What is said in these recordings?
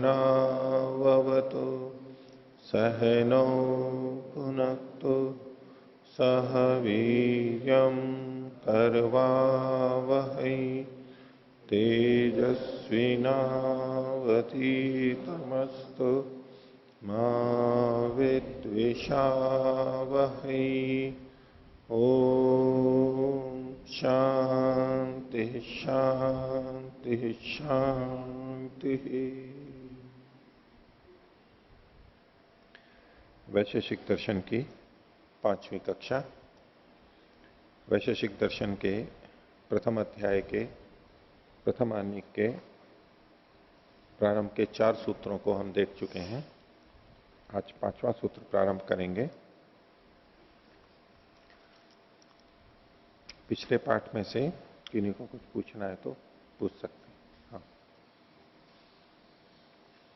सहनाववतु सहनौ भुनक्तु सह वीर्यं करवावहै तेजस्विनावधीतमस्तु मा विद्विषावहै। ओम शांति शांति शांति। वैशेषिक दर्शन की 5वीं कक्षा, वैशेषिक दर्शन के प्रथम अध्याय के प्रथम आनिक के प्रारंभ के 4 सूत्रों को हम देख चुके हैं। आज 5वां सूत्र प्रारंभ करेंगे। पिछले पाठ में से किन्हीं को कुछ पूछना है तो पूछ सकते हैं। हाँ।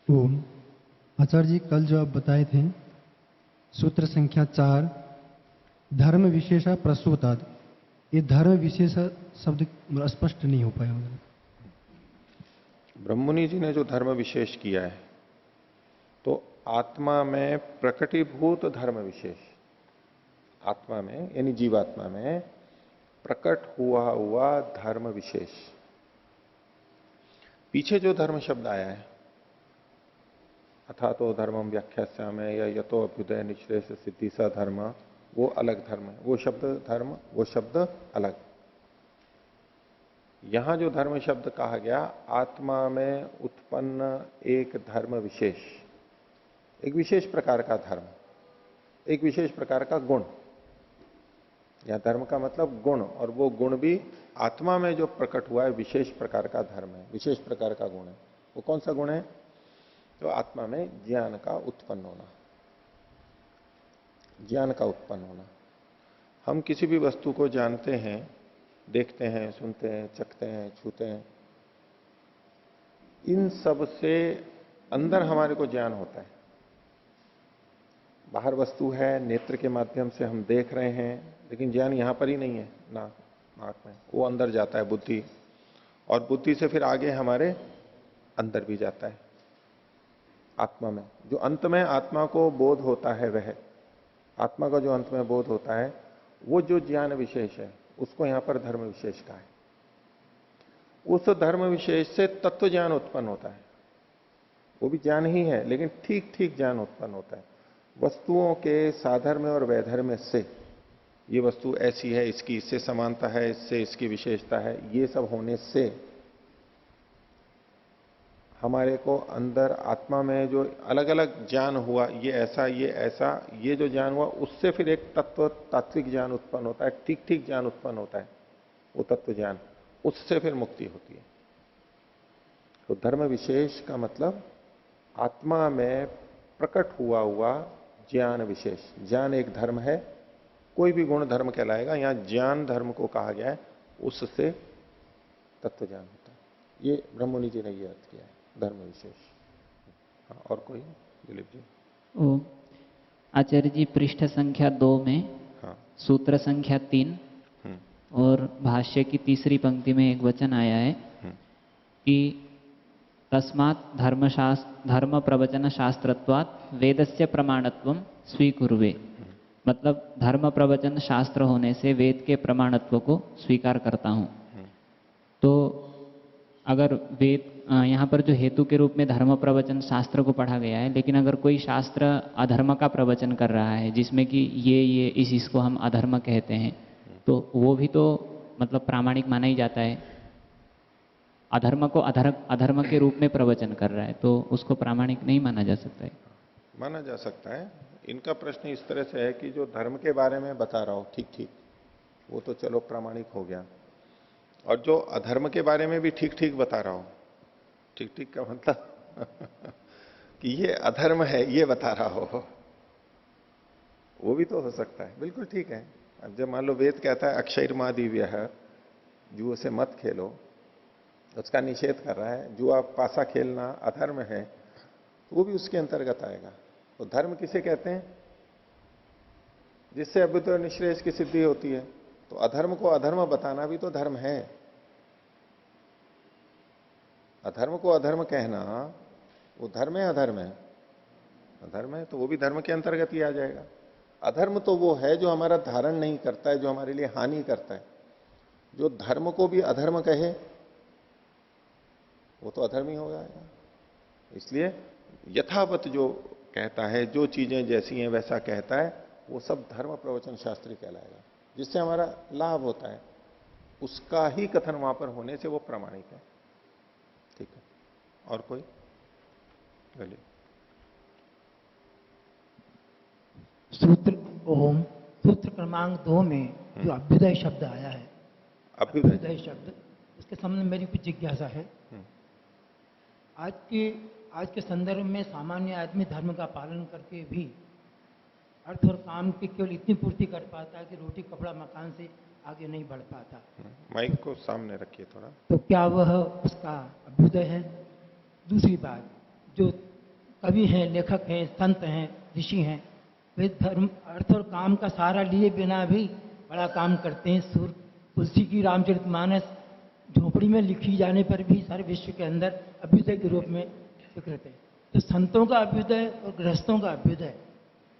ओम आचार्य जी, कल जो आप बताए थे सूत्र संख्या 4 धर्म विशेषा प्रसूताद, ये धर्म विशेष शब्द स्पष्ट नहीं हो पाया। ब्रह्ममुनि जी ने जो धर्म विशेष किया है, तो आत्मा में प्रकटीभूत धर्म विशेष, आत्मा में यानी जीवात्मा में प्रकट हुआ धर्म विशेष। पीछे जो धर्म शब्द आया है, अथा तो धर्मम व्याख्यास्यामि या यतो अभ्युदय निश्रेष सिद्धि सा धर्म, वो अलग धर्म है। वो शब्द धर्म, वो शब्द अलग। यहां जो धर्म शब्द कहा गया, आत्मा में उत्पन्न एक धर्म विशेष, एक विशेष प्रकार का धर्म, एक विशेष प्रकार का गुण। यहां धर्म का मतलब गुण, और वो गुण भी आत्मा में जो प्रकट हुआ है विशेष प्रकार का धर्म है, विशेष प्रकार का गुण है। वो कौन सा गुण है? तो आत्मा में ज्ञान का उत्पन्न होना, ज्ञान का उत्पन्न होना। हम किसी भी वस्तु को जानते हैं, देखते हैं, सुनते हैं, चखते हैं, छूते हैं, इन सब से अंदर हमारे को ज्ञान होता है। बाहर वस्तु है, नेत्र के माध्यम से हम देख रहे हैं, लेकिन ज्ञान यहां पर ही नहीं है, नाक में। वो अंदर जाता है बुद्धि, और बुद्धि से फिर आगे हमारे अंदर भी जाता है आत्मा में। जो अंत में आत्मा को बोध होता है, वह आत्मा का जो अंत में बोध होता है, वो जो ज्ञान विशेष है, उसको यहां पर धर्म विशेष कहा है। उस धर्म विशेष से तत्व ज्ञान उत्पन्न होता है। वो भी ज्ञान ही है, लेकिन ठीक ठीक ज्ञान उत्पन्न होता है। वस्तुओं के साधर्म और वैधर्म से, ये वस्तु ऐसी है, इसकी इससे समानता है, इससे इसकी विशेषता है, ये सब होने से हमारे को अंदर आत्मा में जो अलग अलग ज्ञान हुआ, ये ऐसा, ये ऐसा, ये जो ज्ञान हुआ, उससे फिर एक तत्व तात्विक ज्ञान उत्पन्न होता है, ठीक ठीक ज्ञान उत्पन्न होता है। वो तत्व ज्ञान, उससे फिर मुक्ति होती है। तो धर्म विशेष का मतलब आत्मा में प्रकट हुआ ज्ञान विशेष। ज्ञान एक धर्म है, कोई भी गुण धर्म कहलाएगा। यहां ज्ञान धर्म को कहा गया है, उससे तत्व ज्ञान होता है। ये ब्रह्ममुनि जी ने ये अर्थ किया है, धर्म विशेष। हाँ, और कोई? दिलीप जी। ओ आचार्य जी, पृष्ठ संख्या 2 में हाँ, सूत्र संख्या 3 और भाष्य की तीसरी पंक्ति में एक वचन आया है कि तस्मात् धर्म प्रवचन शास्त्रत्वात् वेदस्य प्रमाणत्वं स्वीकुर्वे। मतलब धर्म प्रवचन शास्त्र होने से वेद के प्रमाणत्व को स्वीकार करता हूं। तो अगर वेद, यहाँ पर जो हेतु के रूप में धर्म प्रवचन शास्त्र को पढ़ा गया है, लेकिन अगर कोई शास्त्र अधर्म का प्रवचन कर रहा है, जिसमें कि ये इसको हम अधर्म कहते हैं, तो वो भी तो मतलब प्रामाणिक माना ही जाता है। अधर्म को अधर्म के रूप में प्रवचन कर रहा है, तो उसको प्रामाणिक नहीं माना जा सकता है? माना जा सकता है। इनका प्रश्न इस तरह से है कि जो धर्म के बारे में बता रहा हो ठीक ठीक, वो तो चलो प्रामाणिक हो गया, और जो अधर्म के बारे में भी ठीक ठीक बता रहा हो, ठीक ठीक का मतलब कि ये अधर्म है ये बता रहा हो, वो भी तो हो सकता है। बिल्कुल ठीक है। अब जब मान लो वेद कहता है अक्षयर्मा दिव्य, जुए से मत खेलो, उसका निषेध कर रहा है, जुआ पासा खेलना अधर्म है, तो वो भी उसके अंतर्गत आएगा। तो धर्म किसे कहते हैं? जिससे अभ्युदय निश्रेष की सिद्धि होती है। तो अधर्म को अधर्म बताना भी तो धर्म है। अधर्म को अधर्म कहना, वो धर्म है अधर्म है? अधर्म है, तो वो भी धर्म के अंतर्गत ही आ जाएगा। अधर्म तो वो है जो हमारा धारण नहीं करता है, जो हमारे लिए हानि करता है। जो धर्म को भी अधर्म कहे वो तो अधर्म ही हो जाएगा। इसलिए यथावत जो कहता है, जो चीजें जैसी हैं वैसा कहता है, वो सब धर्म प्रवचन शास्त्री कहलाएगा। जिससे हमारा लाभ होता है उसका ही कथन वहां पर होने से वो प्रामाणिक है। ठीक है, और कोई? बोलिए। सूत्र ओम, सूत्र क्रमांक 2 में जो अभ्युदय शब्द आया है, अभ्युदय। अभ्युदय शब्द, इसके संबंध में मेरी कुछ जिज्ञासा है। आज के संदर्भ में सामान्य आदमी धर्म का पालन करके भी अर्थ और काम की केवल इतनी पूर्ति कर पाता है कि रोटी कपड़ा मकान से आगे नहीं बढ़ पाता। माइक को सामने रखिए थोड़ा। तो क्या वह उसका अभ्युदय है? दूसरी बात, जो कवि हैं, लेखक हैं, संत हैं, ऋषि हैं, वे धर्म अर्थ और काम का सहारा लिए बिना भी बड़ा काम करते हैं। तुलसी की रामचरितमानस झोपड़ी में लिखी जाने पर भी सारे विश्व के अंदर अभ्युदय के रूप में स्वीकृत है। तो संतों का अभ्युदय और गृहस्थों का अभ्युदय,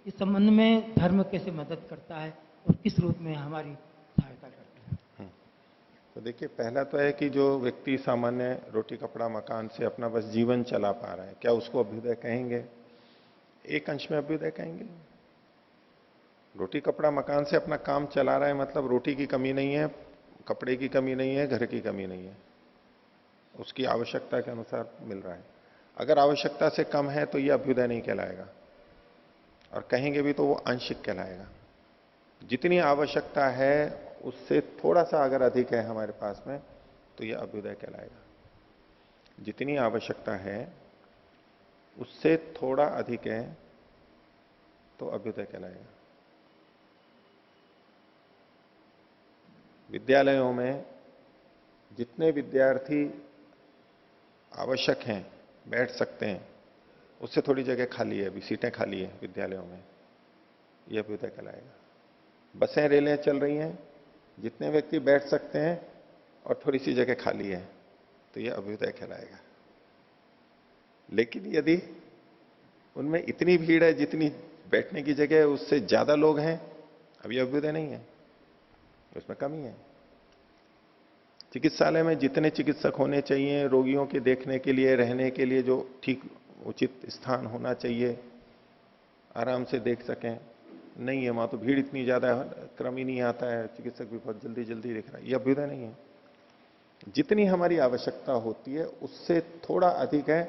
इस संबंध में धर्म कैसे मदद करता है और किस रूप में हमारी सहायता करता है? तो देखिए, पहला तो है कि जो व्यक्ति सामान्य रोटी कपड़ा मकान से अपना बस जीवन चला पा रहा है, क्या उसको अभ्युदय कहेंगे? एक अंश में अभ्युदय कहेंगे। रोटी कपड़ा मकान से अपना काम चला रहा है मतलब रोटी की कमी नहीं है, कपड़े की कमी नहीं है, घर की कमी नहीं है, उसकी आवश्यकता के अनुसार मिल रहा है। अगर आवश्यकता से कम है तो यह अभ्युदय नहीं कहलाएगा, और कहेंगे भी तो वो आंशिक कहलाएगा। जितनी आवश्यकता है उससे थोड़ा सा अगर अधिक है हमारे पास में तो यह अभ्युदय कहलाएगा। जितनी आवश्यकता है उससे थोड़ा अधिक है तो अभ्युदय कहलाएगा। विद्यालयों में जितने विद्यार्थी आवश्यक हैं बैठ सकते हैं, उससे थोड़ी जगह खाली है, अभी सीटें खाली है विद्यालयों में, यह अभ्युदय कहलाएगा। बसें रेलें चल रही हैं, जितने व्यक्ति बैठ सकते हैं और थोड़ी सी जगह खाली है तो यह अभ्युदय कहलाएगा। लेकिन यदि उनमें इतनी भीड़ है जितनी बैठने की जगह है उससे ज्यादा लोग हैं, अब यह अभ्युदय नहीं है, उसमें कमी है। चिकित्सालय में जितने चिकित्सक होने चाहिए, रोगियों के देखने के लिए, रहने के लिए जो ठीक उचित स्थान होना चाहिए, आराम से देख सकें, नहीं है वहां तो भीड़ इतनी ज्यादा, क्रम ही नहीं आता है, चिकित्सक भी बहुत जल्दी जल्दी देख रहा है, यह अभ्युदय नहीं है। जितनी हमारी आवश्यकता होती है उससे थोड़ा अधिक है,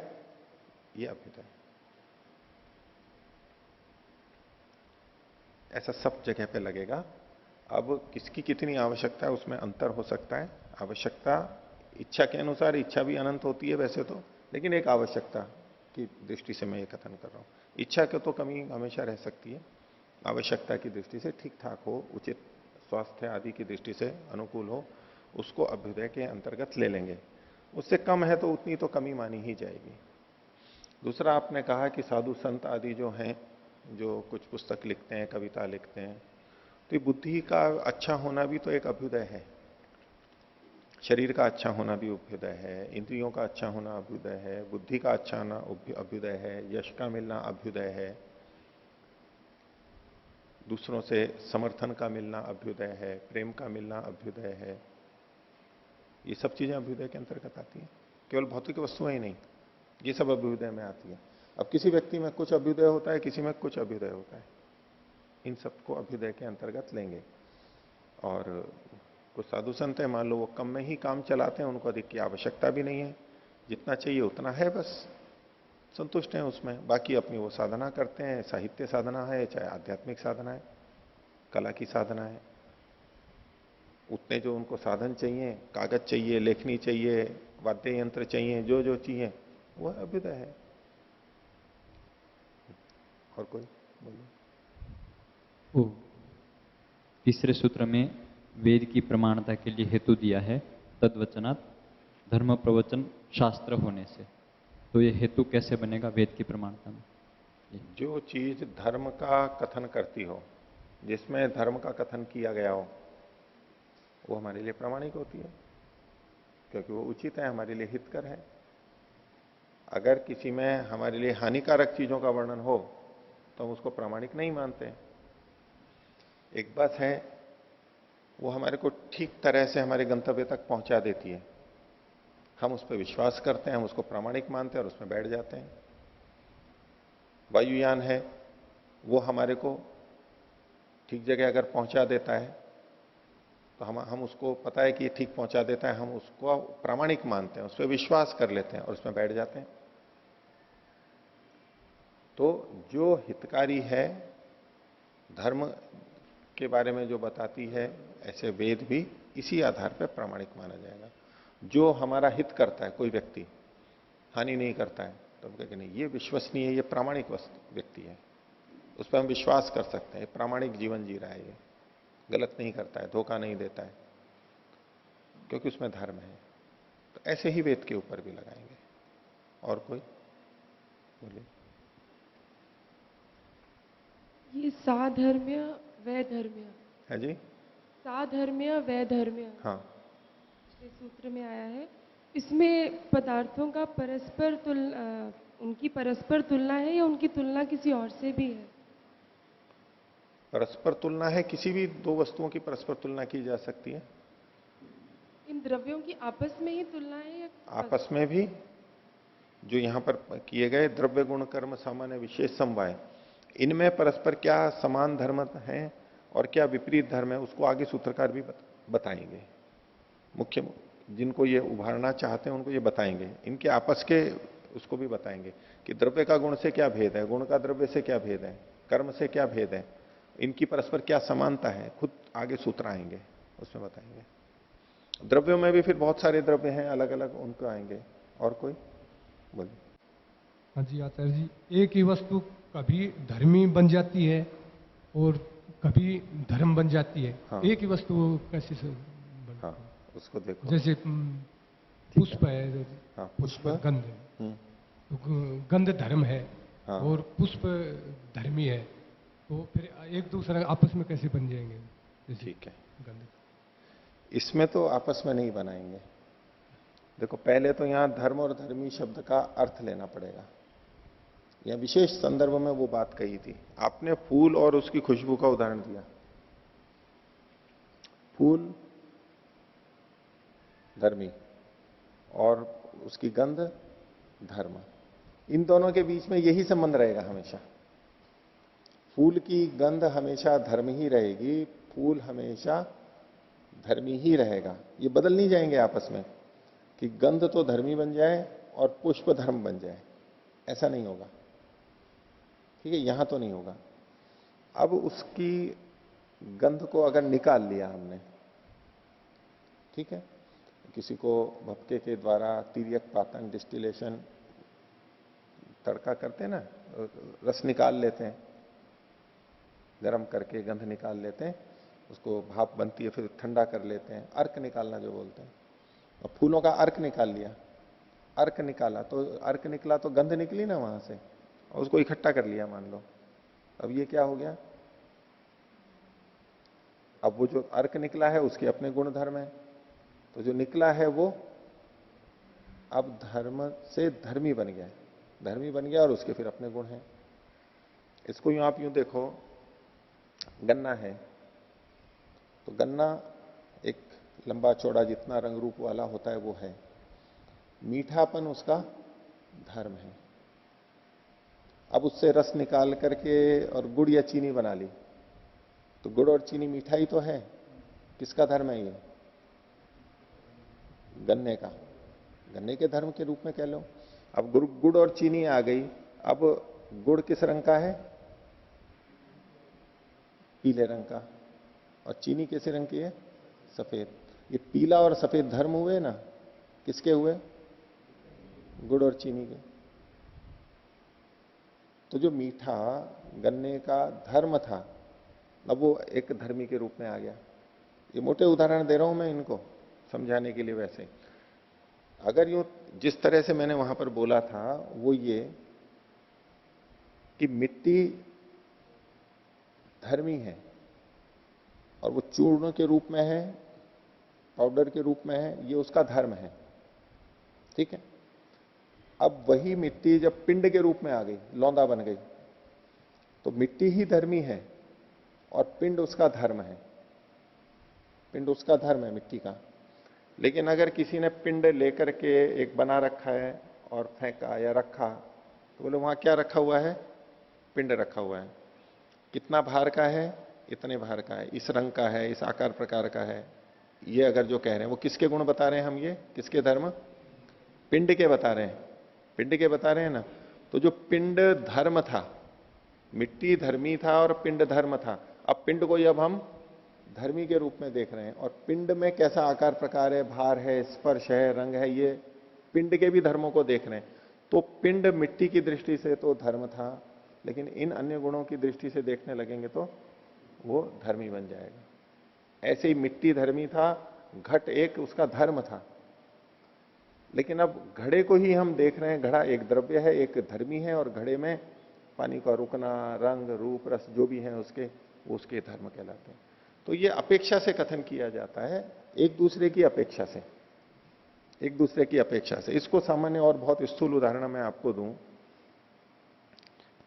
यह अभ्युदय। ऐसा सब जगह पे लगेगा। अब किसकी कितनी आवश्यकता है उसमें अंतर हो सकता है। आवश्यकता इच्छा के अनुसार, इच्छा भी अनंत होती है वैसे तो, लेकिन एक आवश्यकता की दृष्टि से मैं ये कथन कर रहा हूं। इच्छा के तो कमी हमेशा रह सकती है, आवश्यकता की दृष्टि से ठीक ठाक हो, उचित स्वास्थ्य आदि की दृष्टि से अनुकूल हो, उसको अभ्युदय के अंतर्गत ले लेंगे। उससे कम है तो उतनी तो कमी मानी ही जाएगी। दूसरा, आपने कहा कि साधु संत आदि जो हैं, जो कुछ पुस्तक लिखते हैं, कविता लिखते हैं, तो ये बुद्धि का अच्छा होना भी तो एक अभ्युदय है। शरीर का अच्छा होना भी अभ्युदय है, इंद्रियों का अच्छा होना अभ्युदय है, बुद्धि का अच्छा होना अभ्युदय है, यश का मिलना अभ्युदय है, दूसरों से समर्थन का मिलना अभ्युदय है, प्रेम का मिलना अभ्युदय है। ये सब चीजें अभ्युदय के अंतर्गत आती हैं। केवल भौतिक वस्तुएं ही नहीं, ये सब अभ्युदय में आती है। अब किसी व्यक्ति में कुछ अभ्युदय होता है, किसी में कुछ अभ्युदय होता है, इन सबको अभ्युदय के अंतर्गत लेंगे। और कुछ साधु संत है, मान लो वो कम में ही काम चलाते हैं, उनको अधिक की आवश्यकता भी नहीं है, जितना चाहिए उतना है, बस संतुष्ट हैं उसमें। बाकी अपनी वो साधना करते हैं, साहित्य साधना है, चाहे आध्यात्मिक साधना है, कला की साधना है, उतने जो उनको साधन चाहिए, कागज चाहिए, लेखनी चाहिए, वाद्य यंत्र चाहिए, जो जो चाहिए वो अभ्युदय है। और कोई बोलिए। तीसरे सूत्र में वेद की प्रमाणता के लिए हेतु दिया है, तद्वचनात् धर्म प्रवचन शास्त्र होने से। तो ये हेतु कैसे बनेगा वेद की प्रमाणता में? जो चीज धर्म का कथन करती हो, जिसमें धर्म का कथन किया गया हो, वो हमारे लिए प्रामाणिक होती है, क्योंकि वो उचित है, हमारे लिए हितकर है। अगर किसी में हमारे लिए हानिकारक चीजों का वर्णन हो तो हम उसको प्रामाणिक नहीं मानते हैं। एक बस है, वो हमारे को ठीक तरह से हमारे गंतव्य तक पहुंचा देती है, हम उस पर विश्वास करते हैं, हम उसको प्रामाणिक मानते हैं और उसमें बैठ जाते हैं। वायुयान है, वो हमारे को ठीक जगह अगर पहुंचा देता है तो हम उसको पता है कि ये ठीक पहुंचा देता है, हम उसको प्रामाणिक मानते हैं, उस पर विश्वास कर लेते हैं और उसमें बैठ जाते हैं। तो जो हितकारी है, धर्म के बारे में जो बताती है, ऐसे वेद भी इसी आधार पर प्रामाणिक माना जाएगा। जो हमारा हित करता है, कोई व्यक्ति हानि नहीं करता है, तो हम कहेंगे नहीं, ये विश्वसनीय है, ये प्रामाणिक व्यक्ति है, उस पर हम विश्वास कर सकते हैं, प्रामाणिक जीवन जी रहा है, ये गलत नहीं करता है, धोखा नहीं देता है, क्योंकि उसमें धर्म है। तो ऐसे ही वेद के ऊपर भी लगाएंगे। और कोई बोलिए। ये साधर्म्य वैधर्म्य है जी। साधर्म्य वैधर्म्य हाँ, इस सूत्र में आया है। इसमें पदार्थों का उनकी परस्पर तुलना है या उनकी तुलना किसी और से भी है? परस्पर तुलना है, किसी भी दो वस्तुओं की परस्पर तुलना की जा सकती है। इन द्रव्यों की आपस में ही तुलना है या आपस में भी, जो यहां पर किए गए द्रव्य गुण कर्म सामान्य विशेष समवाय, इनमें परस्पर क्या समान धर्म है और क्या विपरीत धर्म है, उसको आगे सूत्रकार भी बताएंगे। मुख्य जिनको ये उभारना चाहते हैं उनको ये बताएंगे, इनके आपस के उसको भी बताएंगे कि द्रव्य का गुण से क्या भेद है, गुण का द्रव्य से क्या भेद है, कर्म से क्या भेद है, इनकी परस्पर क्या समानता है, खुद आगे सूत्र आएंगे, उसमें बताएंगे। द्रव्यों में भी फिर बहुत सारे द्रव्य हैं अलग अलग, उनको आएंगे। और कोई बोलिए। हाँ जी आचार्य जी, एक ही वस्तु कभी धर्मी बन जाती है और कभी धर्म बन जाती है। हाँ। एक ही वस्तु कैसे से हाँ, उसको देखो। जैसे पुष्प है, हाँ, पुष्प गंध है, हम्म, तो गंध धर्म है हाँ। और पुष्प धर्मी है, तो फिर एक दूसरा आपस में कैसे बन जाएंगे? जैसे ठीक है, गंध। इसमें तो आपस में नहीं बनाएंगे। देखो, पहले तो यहां धर्म और धर्मी शब्द का अर्थ लेना पड़ेगा। यह विशेष संदर्भ में वो बात कही थी। आपने फूल और उसकी खुशबू का उदाहरण दिया। फूल धर्मी और उसकी गंध धर्म, इन दोनों के बीच में यही संबंध रहेगा हमेशा। फूल की गंध हमेशा धर्म ही रहेगी, फूल हमेशा धर्मी ही रहेगा। ये बदल नहीं जाएंगे आपस में कि गंध तो धर्मी बन जाए और पुष्प धर्म बन जाए, ऐसा नहीं होगा। ठीक है, यहां तो नहीं होगा। अब उसकी गंध को अगर निकाल लिया हमने, ठीक है, किसी को भपके के द्वारा तिर्यक पातन डिस्टिलेशन तड़का करते हैं ना, रस निकाल लेते हैं, गर्म करके गंध निकाल लेते हैं, उसको भाप बनती है, फिर ठंडा कर लेते हैं, अर्क निकालना जो बोलते हैं। और फूलों का अर्क निकाल लिया, अर्क निकाला तो अर्क निकला तो गंध निकली ना वहां से, और उसको इकट्ठा कर लिया मान लो। अब ये क्या हो गया? अब वो जो अर्क निकला है उसके अपने गुण धर्म है, तो जो निकला है वो अब धर्म से धर्मी बन गया, धर्मी बन गया और उसके फिर अपने गुण हैं। इसको यूं आप यूं देखो, गन्ना है तो गन्ना एक लंबा चौड़ा जितना रंग रूप वाला होता है वो है, मीठापन उसका धर्म है। अब उससे रस निकाल करके और गुड़ या चीनी बना ली, तो गुड़ और चीनी मिठाई तो है, किसका धर्म है ये? गन्ने का, गन्ने के धर्म के रूप में कह लो। अब गुड़ और चीनी आ गई, अब गुड़ किस रंग का है? पीले रंग का, और चीनी कैसे रंग की है? सफेद। ये पीला और सफेद धर्म हुए ना, किसके हुए? गुड़ और चीनी के। तो जो मीठा गन्ने का धर्म था, अब वो एक धर्मी के रूप में आ गया। ये मोटे उदाहरण दे रहा हूं मैं इनको समझाने के लिए। वैसे अगर यूं जिस तरह से मैंने वहां पर बोला था वो ये कि मिट्टी धर्मी है और वो चूर्ण के रूप में है, पाउडर के रूप में है, ये उसका धर्म है। ठीक है। अब वही मिट्टी जब पिंड के रूप में आ गई, लौंदा बन गई, तो मिट्टी ही धर्मी है और पिंड उसका धर्म है। पिंड उसका धर्म है मिट्टी का। लेकिन अगर किसी ने पिंड लेकर के एक बना रखा है और फेंका या रखा, तो बोले वहां क्या रखा हुआ है? पिंड रखा हुआ है। कितना भार का है? इतने भार का है, इस रंग का है, इस आकार प्रकार का है। ये अगर जो कह रहे हैं वो किसके गुण बता रहे हैं हम? ये किसके धर्म? पिंड के बता रहे हैं। पिंड के बता रहे हैं ना। तो जो पिंड धर्म था, मिट्टी धर्मी था और पिंड धर्म था, अब पिंड को ही अब हम धर्मी के रूप में देख रहे हैं। और पिंड में कैसा आकार प्रकार है, भार है, स्पर्श है, रंग है, ये पिंड के भी धर्मों को देख रहे हैं। तो पिंड मिट्टी की दृष्टि से तो धर्म था, लेकिन इन अन्य गुणों की दृष्टि से देखने लगेंगे तो वो धर्मी बन जाएगा। ऐसे ही मिट्टी धर्मी था, घट एक उसका धर्म था। लेकिन अब घड़े को ही हम देख रहे हैं, घड़ा एक द्रव्य है, एक धर्मी है, और घड़े में पानी का रुकना, रंग, रूप, रस जो भी है उसके, वो उसके धर्म कहलाते हैं। तो ये अपेक्षा से कथन किया जाता है, एक दूसरे की अपेक्षा से, एक दूसरे की अपेक्षा से। इसको सामान्य और बहुत स्थूल उदाहरण मैं आपको दूं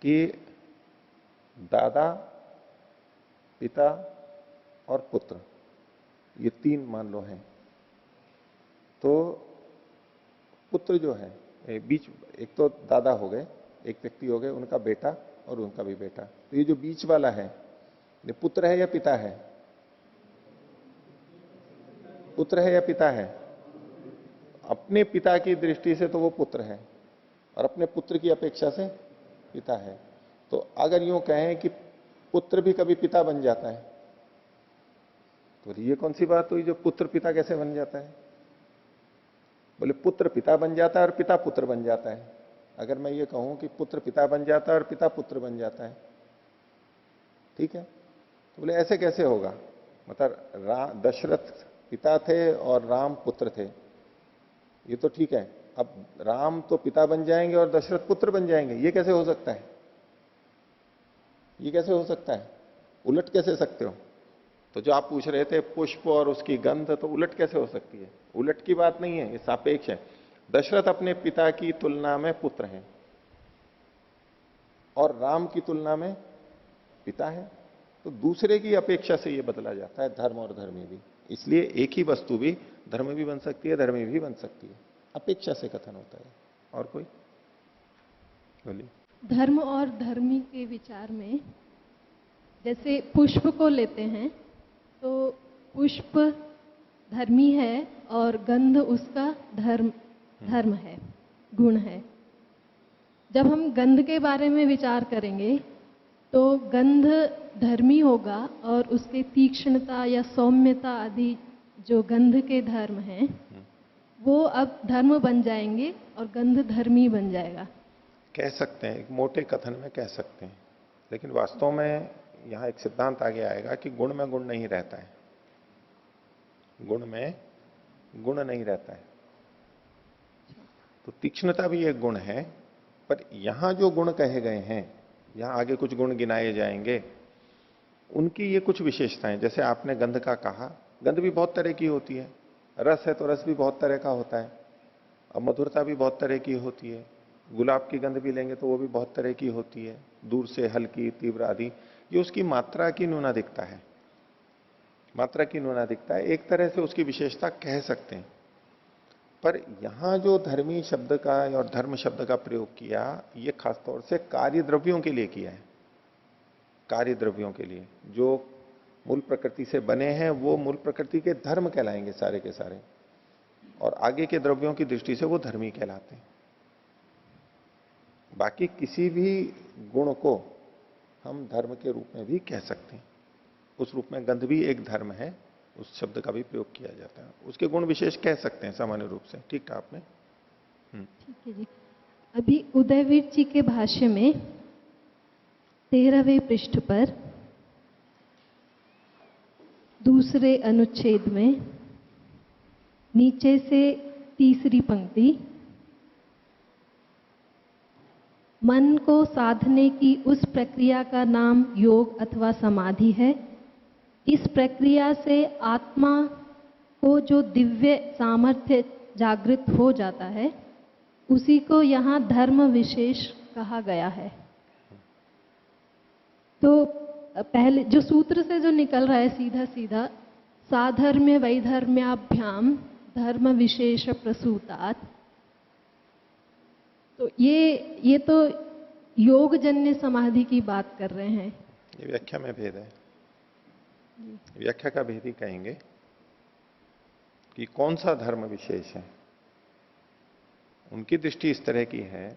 कि दादा, पिता और पुत्र, ये तीन मान लो हैं। तो पुत्र जो है बीच, एक तो दादा हो गए, एक व्यक्ति हो गए, उनका बेटा और उनका भी बेटा। तो ये जो बीच वाला है, ये पुत्र है या पिता है? पुत्र है या पिता है? अपने पिता की दृष्टि से तो वो पुत्र है और अपने पुत्र की अपेक्षा से पिता है। तो अगर यूं कहें कि पुत्र भी कभी पिता बन जाता है, तो ये कौन सी बात हुई जो पुत्र पिता कैसे बन जाता है? बोले पुत्र पिता बन जाता है और पिता पुत्र बन जाता है। अगर मैं ये कहूं कि पुत्र पिता बन जाता है और पिता पुत्र बन जाता है, ठीक है, तो बोले ऐसे कैसे होगा? मतलब दशरथ पिता थे और राम पुत्र थे, ये तो ठीक है। अब राम तो पिता बन जाएंगे और दशरथ पुत्र बन जाएंगे, ये कैसे हो सकता है? ये कैसे हो सकता है? उलट कैसे सकते हो? तो जो आप पूछ रहे थे पुष्प और उसकी गंध, तो उलट कैसे हो सकती है? उलट की बात नहीं है, ये सापेक्ष है। दशरथ अपने पिता की तुलना में पुत्र हैं और राम की तुलना में पिता है। तो दूसरे की अपेक्षा से ये बदला जाता है धर्म और धर्मी भी। इसलिए एक ही वस्तु भी धर्म भी बन सकती है, धर्मी भी बन सकती है, अपेक्षा से कथन होता है। और कोई बोलिए। धर्म और धर्मी के विचार में जैसे पुष्प को लेते हैं तो पुष्प धर्मी है और गंध उसका धर्म है, गुण है। जब हम गंध के बारे में विचार करेंगे तो गंध धर्मी होगा और उसके तीक्ष्णता या सौम्यता आदि जो गंध के धर्म हैं वो अब धर्म बन जाएंगे और गंध धर्मी बन जाएगा। कह सकते हैं, एक मोटे कथन में कह सकते हैं, लेकिन वास्तव में यहां एक सिद्धांत आगे आएगा कि गुण में गुण नहीं रहता है। गुण में गुण नहीं रहता है। तो तीक्ष्णता भी एक गुण है, पर यहां जो गुण कहे गए हैं, यहां आगे कुछ गुण गिनाए जाएंगे, उनकी ये कुछ विशेषताएं। जैसे आपने गंध का कहा, गंध भी बहुत तरह की होती है। रस है तो रस भी बहुत तरह का होता है, और मधुरता भी बहुत तरह की होती है। गुलाब की गंध भी लेंगे तो वो भी बहुत तरह की होती है, दूर से हल्की, तीव्र आदि। ये उसकी मात्रा की न्यूनाधिकता है, मात्रा की न्यूनाधिकता है। एक तरह से उसकी विशेषता कह सकते हैं। पर यहां जो धर्मी शब्द का और धर्म शब्द का प्रयोग किया, ये खासतौर से कार्य द्रव्यों के लिए किया है। कार्य द्रव्यों के लिए जो मूल प्रकृति से बने हैं, वो मूल प्रकृति के धर्म कहलाएंगे सारे के सारे, और आगे के द्रव्यों की दृष्टि से वो धर्मी कहलाते हैं। बाकी किसी भी गुण को हम धर्म के रूप में भी कह सकते हैं। उस रूप में गंध भी एक धर्म है, उस शब्द का भी प्रयोग किया जाता है। उसके गुण विशेष कह सकते हैं सामान्य रूप से। ठीक है आपने। ठीक है जी। अभी उदयवीर जी के भाष्य में 13वें पृष्ठ पर दूसरे अनुच्छेद में नीचे से तीसरी पंक्ति, मन को साधने की उस प्रक्रिया का नाम योग अथवा समाधि है। इस प्रक्रिया से आत्मा को जो दिव्य सामर्थ्य जागृत हो जाता है उसी को यहाँ धर्म विशेष कहा गया है। तो पहले जो सूत्र से जो निकल रहा है सीधा सीधा, साधर्म्य वैधर्म्याभ्याम धर्म विशेष प्रसूतात्, तो ये तो योगजन्य समाधि की बात कर रहे हैं। ये व्याख्या में भेद है, व्याख्या का भेद ही कहेंगे कि कौन सा धर्म विशेष है। उनकी दृष्टि इस तरह की है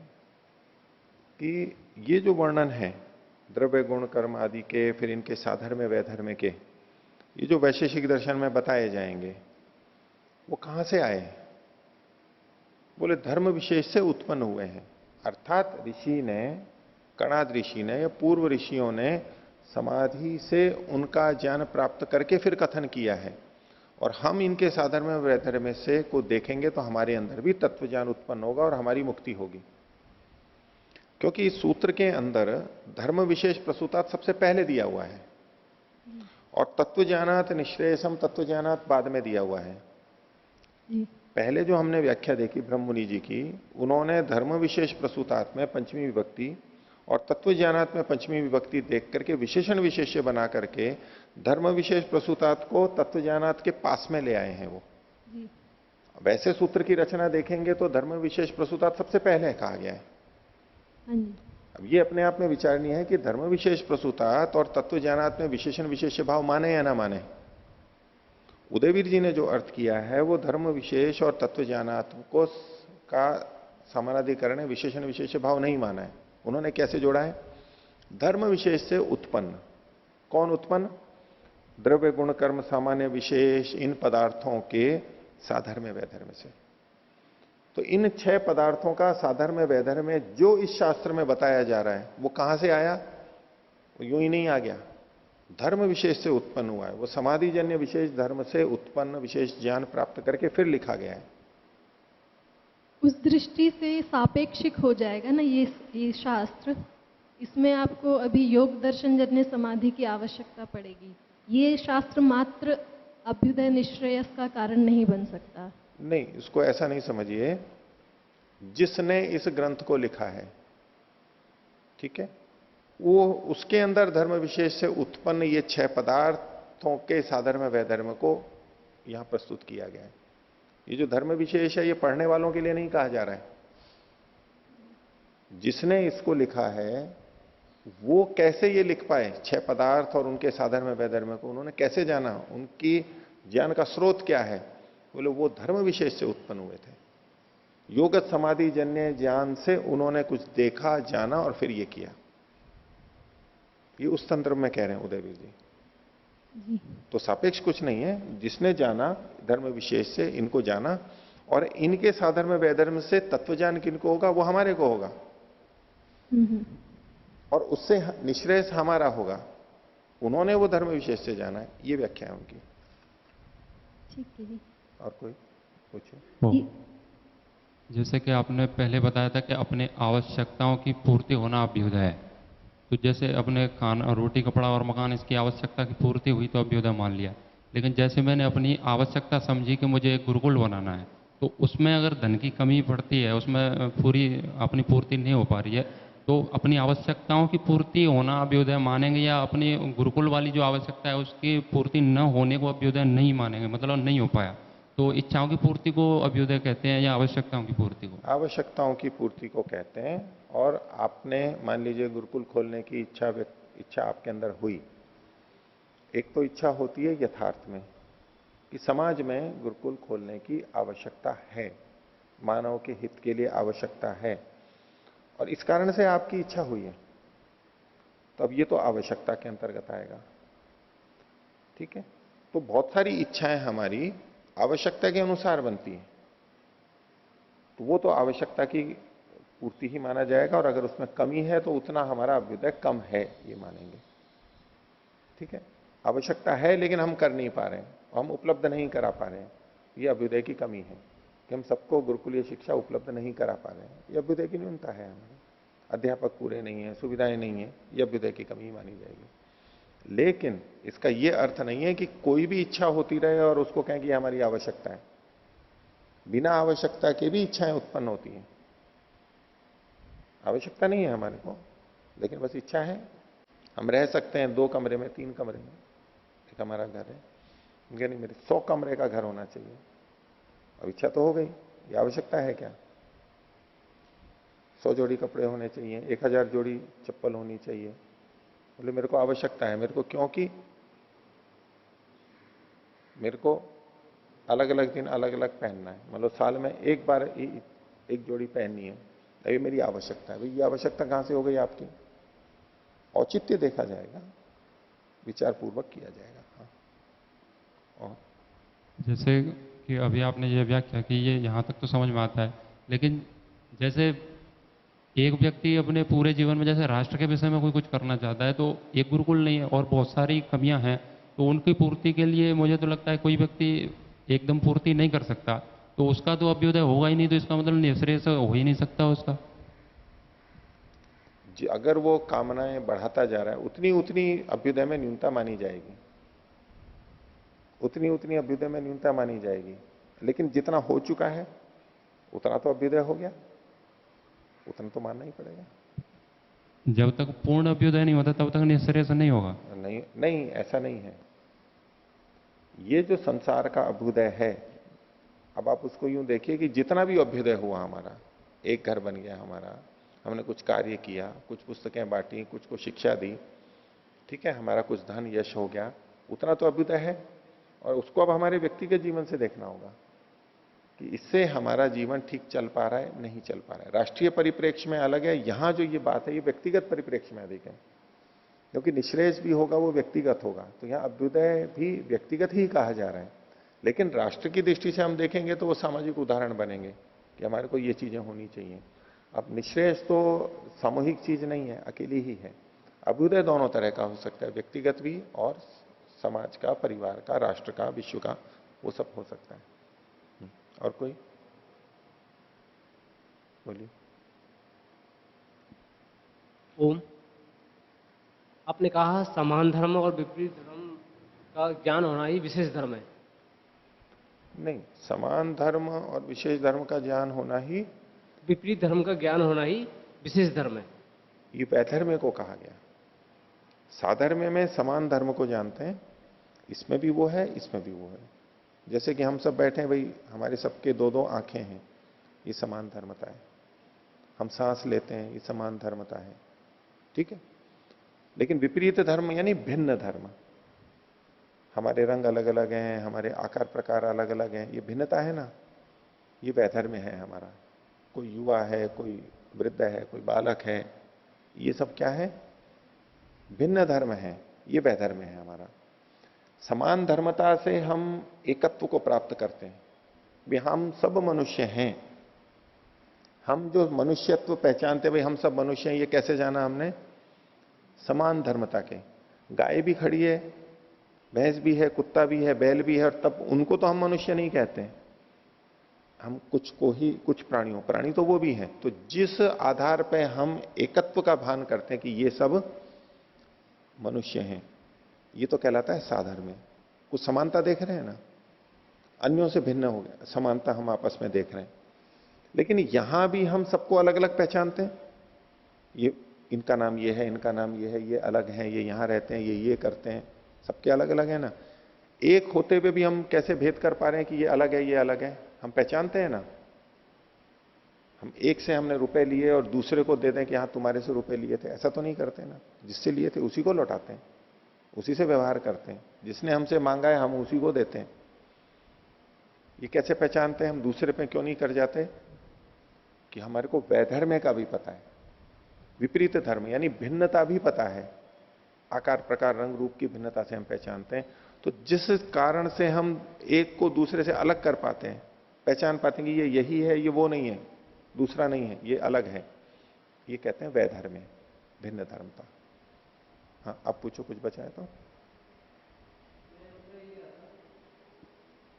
कि ये जो वर्णन है द्रव्य गुण कर्म आदि के, फिर इनके साधर्म्य वैधर्म्य के, ये जो वैशेषिक दर्शन में बताए जाएंगे वो कहां से आए? बोले धर्म विशेष से उत्पन्न हुए हैं। अर्थात ऋषि ने, कणाद ऋषि ने या पूर्व ऋषियों ने समाधि से उनका ज्ञान प्राप्त करके फिर कथन किया है, और हम इनके साधर्म्य वैधर्म्य से को देखेंगे तो हमारे अंदर भी तत्व ज्ञान उत्पन्न होगा और हमारी मुक्ति होगी। क्योंकि इस सूत्र के अंदर धर्म विशेष प्रसूतात् सबसे पहले दिया हुआ है और तत्व ज्ञानात् निश्रेयसम तत्व ज्ञानात् बाद में दिया हुआ है। पहले जो हमने व्याख्या देखी ब्रह्म मुनि जी की, उन्होंने धर्म विशेष प्रसूतात् में पंचमी विभक्ति और तत्व ज्ञानात् में पंचमी विभक्ति देख करके विशेषण विशेष्य बना करके धर्म विशेष प्रसूतात् को तत्व ज्ञानात् के पास में ले आए हैं वो। वैसे सूत्र की रचना देखेंगे तो धर्म विशेष प्रसूतात् सबसे पहले कहा गया है। अब ये अपने आप में विचारणीय है कि धर्म विशेष प्रसूतात् और तत्व ज्ञानात् में विशेषण विशेष्य भाव माने या ना माने। उदयवीर जी ने जो अर्थ किया है वो धर्म विशेष और तत्व ज्ञानात् को का समानाधिकरण है, विशेषण विशेष्य भाव नहीं माना है। उन्होंने कैसे जोड़ा है? धर्म विशेष से उत्पन्न। कौन उत्पन्न? द्रव्य गुण कर्म सामान्य विशेष इन पदार्थों के साधर्म्य वैधर्म्य से। तो इन 6 पदार्थों का साधर्म्य वैधर्म्य जो इस शास्त्र में बताया जा रहा है वो कहां से आया? वो यूं ही नहीं आ गया, धर्म विशेष से उत्पन्न हुआ है। वो समाधिजन्य विशेष धर्म से उत्पन्न विशेष ज्ञान प्राप्त करके फिर लिखा गया है। उस दृष्टि से सापेक्षिक हो जाएगा ना ये शास्त्र। इसमें आपको अभी योग दर्शन जन्य समाधि की आवश्यकता पड़ेगी। ये शास्त्र मात्र अभ्युदय निश्रेयस का कारण नहीं बन सकता। नहीं, इसको ऐसा नहीं समझिए। जिसने इस ग्रंथ को लिखा है, ठीक है, वो उसके अंदर धर्म विशेष से उत्पन्न ये 6 पदार्थों के साधर्म्य वैधर्म्य को यहां प्रस्तुत किया गया है। ये जो धर्म विशेष है ये पढ़ने वालों के लिए नहीं कहा जा रहा है। जिसने इसको लिखा है वो कैसे ये लिख पाए 6 पदार्थ और उनके साधर्म्य वैधर्म्य को, उन्होंने कैसे जाना, उनकी ज्ञान का स्रोत क्या है? बोले वो धर्म विशेष से उत्पन्न हुए थे। योगत समाधि जन्य ज्ञान से उन्होंने कुछ देखा, जाना और फिर ये किया। ये उस संदर्भ में कह रहे हैं उदयवीर जी। तो सापेक्ष कुछ नहीं है। जिसने जाना धर्म विशेष से, इनको जाना, और इनके साधर्म्य वैधर्म्य से तत्व ज्ञान किनको होगा? वो हमारे को होगा, और उससे निश्रेयस हमारा होगा। उन्होंने वो धर्म विशेष से जाना है। ये व्याख्या है उनकी। ठीक है जी। और कोई पूछे? जैसे कि आपने पहले बताया था कि अपने आवश्यकताओं की पूर्ति होना अभ्युदय है, तो जैसे अपने खाना, रोटी, कपड़ा और मकान, इसकी आवश्यकता की पूर्ति हुई तो अभ्युदय मान लिया। लेकिन जैसे मैंने अपनी आवश्यकता समझी कि मुझे एक गुरुकुल बनाना है, तो उसमें अगर धन की कमी पड़ती है, उसमें पूरी अपनी पूर्ति नहीं हो पा रही है, तो अपनी आवश्यकताओं की पूर्ति होना अभ्युदय मानेंगे, या अपनी गुरुकुल वाली जो आवश्यकता है उसकी पूर्ति न होने को अभ्युदय नहीं मानेंगे? मतलब नहीं हो पाया तो इच्छाओं की पूर्ति को अभ्युदय कहते हैं या आवश्यकताओं की पूर्ति को? आवश्यकताओं की पूर्ति को कहते हैं। और आपने मान लीजिए गुरुकुल खोलने की इच्छा आपके अंदर हुई। एक तो इच्छा होती है यथार्थ में कि समाज में गुरुकुल खोलने की आवश्यकता है, मानव के हित के लिए आवश्यकता है, और इस कारण से आपकी इच्छा हुई है, तो अब ये तो आवश्यकता के अंतर्गत आएगा। ठीक है, तो बहुत सारी इच्छाएं हमारी आवश्यकता के अनुसार बनती है, तो वो तो आवश्यकता की पूर्ति ही माना जाएगा, और अगर उसमें कमी है तो उतना हमारा अभ्युदय कम है ये मानेंगे। ठीक है, आवश्यकता है लेकिन हम कर नहीं पा रहे हैं, हम उपलब्ध नहीं करा पा रहे हैं, ये अभ्युदय की कमी है कि हम सबको गुरुकुलीय शिक्षा उपलब्ध नहीं करा पा रहे हैं। ये अभ्युदय की न्यूनता है हमारी। अध्यापक पूरे नहीं है, सुविधाएं नहीं है, ये अभ्युदय की कमी मानी जाएगी। लेकिन इसका यह अर्थ नहीं है कि कोई भी इच्छा होती रहे और उसको कहें कि हमारी आवश्यकता है। बिना आवश्यकता के भी इच्छाएं उत्पन्न होती हैं। आवश्यकता नहीं है हमारे को, लेकिन बस इच्छा है। हम रह सकते हैं 2 कमरे में, 3 कमरे में। एक हमारा घर है, यानी मेरे 100 कमरे का घर होना चाहिए। अब इच्छा तो हो गई, ये आवश्यकता है क्या? 100 जोड़ी कपड़े होने चाहिए, 1000 जोड़ी चप्पल होनी चाहिए, बोले मेरे को आवश्यकता है। मेरे को क्योंकि मेरे को अलग अलग दिन अलग अलग पहनना है, मतलब साल में एक बार एक जोड़ी पहननी है, ये मेरी आवश्यकता है। भाई ये आवश्यकता कहां से हो गई आपकी? औचित्य देखा जाएगा, विचार पूर्वक किया जाएगा। हाँ। और जैसे कि अभी आपने ये व्याख्या की, ये यहाँ तक तो समझ में आता है, लेकिन जैसे एक व्यक्ति अपने पूरे जीवन में जैसे राष्ट्र के विषय में कोई कुछ करना चाहता है, तो एक गुरुकुल नहीं है और बहुत सारी कमियां हैं, तो उनकी पूर्ति के लिए मुझे तो लगता है कोई व्यक्ति एकदम पूर्ति नहीं कर सकता, तो उसका तो अभ्युदय होगा ही नहीं, तो इसका मतलब निःश्रेय से हो ही नहीं सकता उसका। जी, अगर वो कामनाएं बढ़ाता जा रहा है, उतनी उतनी अभ्युदय में न्यूनता मानी जाएगी, उतनी उतनी अभ्युदय में न्यूनता मानी जाएगी। लेकिन जितना हो चुका है उतना तो अभ्युदय हो गया, उतना तो मानना ही पड़ेगा। जब तक पूर्ण अभ्युदय नहीं होता तब तक निःश्रेय से नहीं होगा। नहीं नहीं, ऐसा नहीं है। ये जो संसार का अभ्युदय है, अब आप उसको यूं देखिए कि जितना भी अभ्युदय हुआ हमारा, एक घर बन गया हमारा, हमने कुछ कार्य किया, कुछ पुस्तकें बांटी, कुछ को शिक्षा दी, ठीक है, हमारा कुछ धन यश हो गया, उतना तो अभ्युदय है। और उसको अब हमारे व्यक्तिगत जीवन से देखना होगा कि इससे हमारा जीवन ठीक चल पा रहा है, नहीं चल पा रहा है। राष्ट्रीय परिप्रेक्ष्य में अलग है, यहां जो ये बात है ये व्यक्तिगत परिप्रेक्ष्य में अधिक है, क्योंकि निःश्रेयस भी होगा वो व्यक्तिगत होगा, तो यहां अभ्युदय भी व्यक्तिगत ही कहा जा रहा है। लेकिन राष्ट्र की दृष्टि से हम देखेंगे तो वो सामाजिक उदाहरण बनेंगे कि हमारे को ये चीजें होनी चाहिए। अब निःश्रेयस तो सामूहिक चीज नहीं है, अकेली ही है। अभ्युदय दोनों तरह का हो सकता है, व्यक्तिगत भी और समाज का, परिवार का, राष्ट्र का, विश्व का, वो सब हो सकता है। और कोई बोलिए। ओम, आपने कहा समान धर्म और विपरीत धर्म का ज्ञान होना ही विशेष धर्म है। नहीं, समान धर्म और विशेष धर्म का ज्ञान होना ही, विपरीत धर्म का ज्ञान होना ही विशेष धर्म है। ये वैधर्म्य को कहा गया। साधर्म्य में समान धर्म को जानते हैं, इसमें भी वो है, इसमें भी वो है। जैसे कि हम सब बैठे हैं भाई, हमारे सबके 2-2 आंखें हैं, ये समान धर्मता है। हम सांस लेते हैं, ये समान धर्मता है, ठीक है। लेकिन विपरीत धर्म यानी भिन्न धर्म, हमारे रंग अलग अलग हैं, हमारे आकार प्रकार अलग अलग हैं, ये भिन्नता है ना, ये वैधर्म्य है हमारा। कोई युवा है, कोई वृद्ध है, कोई बालक है, ये सब क्या है? भिन्न धर्म है, ये वैधर्म्य है हमारा। समान धर्मता से हम एकत्व को प्राप्त करते हैं। भी हम सब मनुष्य हैं, हम जो मनुष्यत्व पहचानते, भाई हम सब मनुष्य हैं, ये कैसे जाना हमने? समान धर्मता के। गाय भी खड़ी है, भैंस भी है, कुत्ता भी है, बैल भी है, और तब उनको तो हम मनुष्य नहीं कहते हैं। हम कुछ को ही, कुछ प्राणी तो वो भी हैं। तो जिस आधार पे हम एकत्व का भान करते हैं कि ये सब मनुष्य हैं, ये तो कहलाता है साधर्म्य। कुछ समानता देख रहे हैं ना, अन्यों से भिन्न हो गया, समानता हम आपस में देख रहे हैं। लेकिन यहां भी हम सबको अलग अलग पहचानते हैं। ये इनका नाम ये है, इनका नाम ये है, ये अलग है, ये यहां रहते हैं, ये करते हैं, सबके अलग अलग है ना। एक होते हुए भी हम कैसे भेद कर पा रहे हैं कि ये अलग है, ये अलग है? हम पहचानते हैं ना। हम एक से हमने रुपए लिए और दूसरे को दे दें कि हाँ तुम्हारे से रुपए लिए थे, ऐसा तो नहीं करते ना। जिससे लिए थे उसी को लौटाते हैं, उसी से व्यवहार करते हैं। जिसने हमसे मांगा है हम उसी को देते हैं। ये कैसे पहचानते हैं? हम दूसरे पे क्यों नहीं कर जाते? कि हमारे को वैधर्म्य का भी पता है, विपरीत धर्म यानी भिन्नता भी पता है। आकार प्रकार रंग रूप की भिन्नता से हम पहचानते हैं। तो जिस कारण से हम एक को दूसरे से अलग कर पाते हैं, पहचान पाते हैं कि ये यही है, ये वो नहीं है, दूसरा नहीं है, ये अलग है, ये कहते हैं वैधर्म्य, भिन्न धर्मता। हाँ, अब पूछो, कुछ बचा है तो।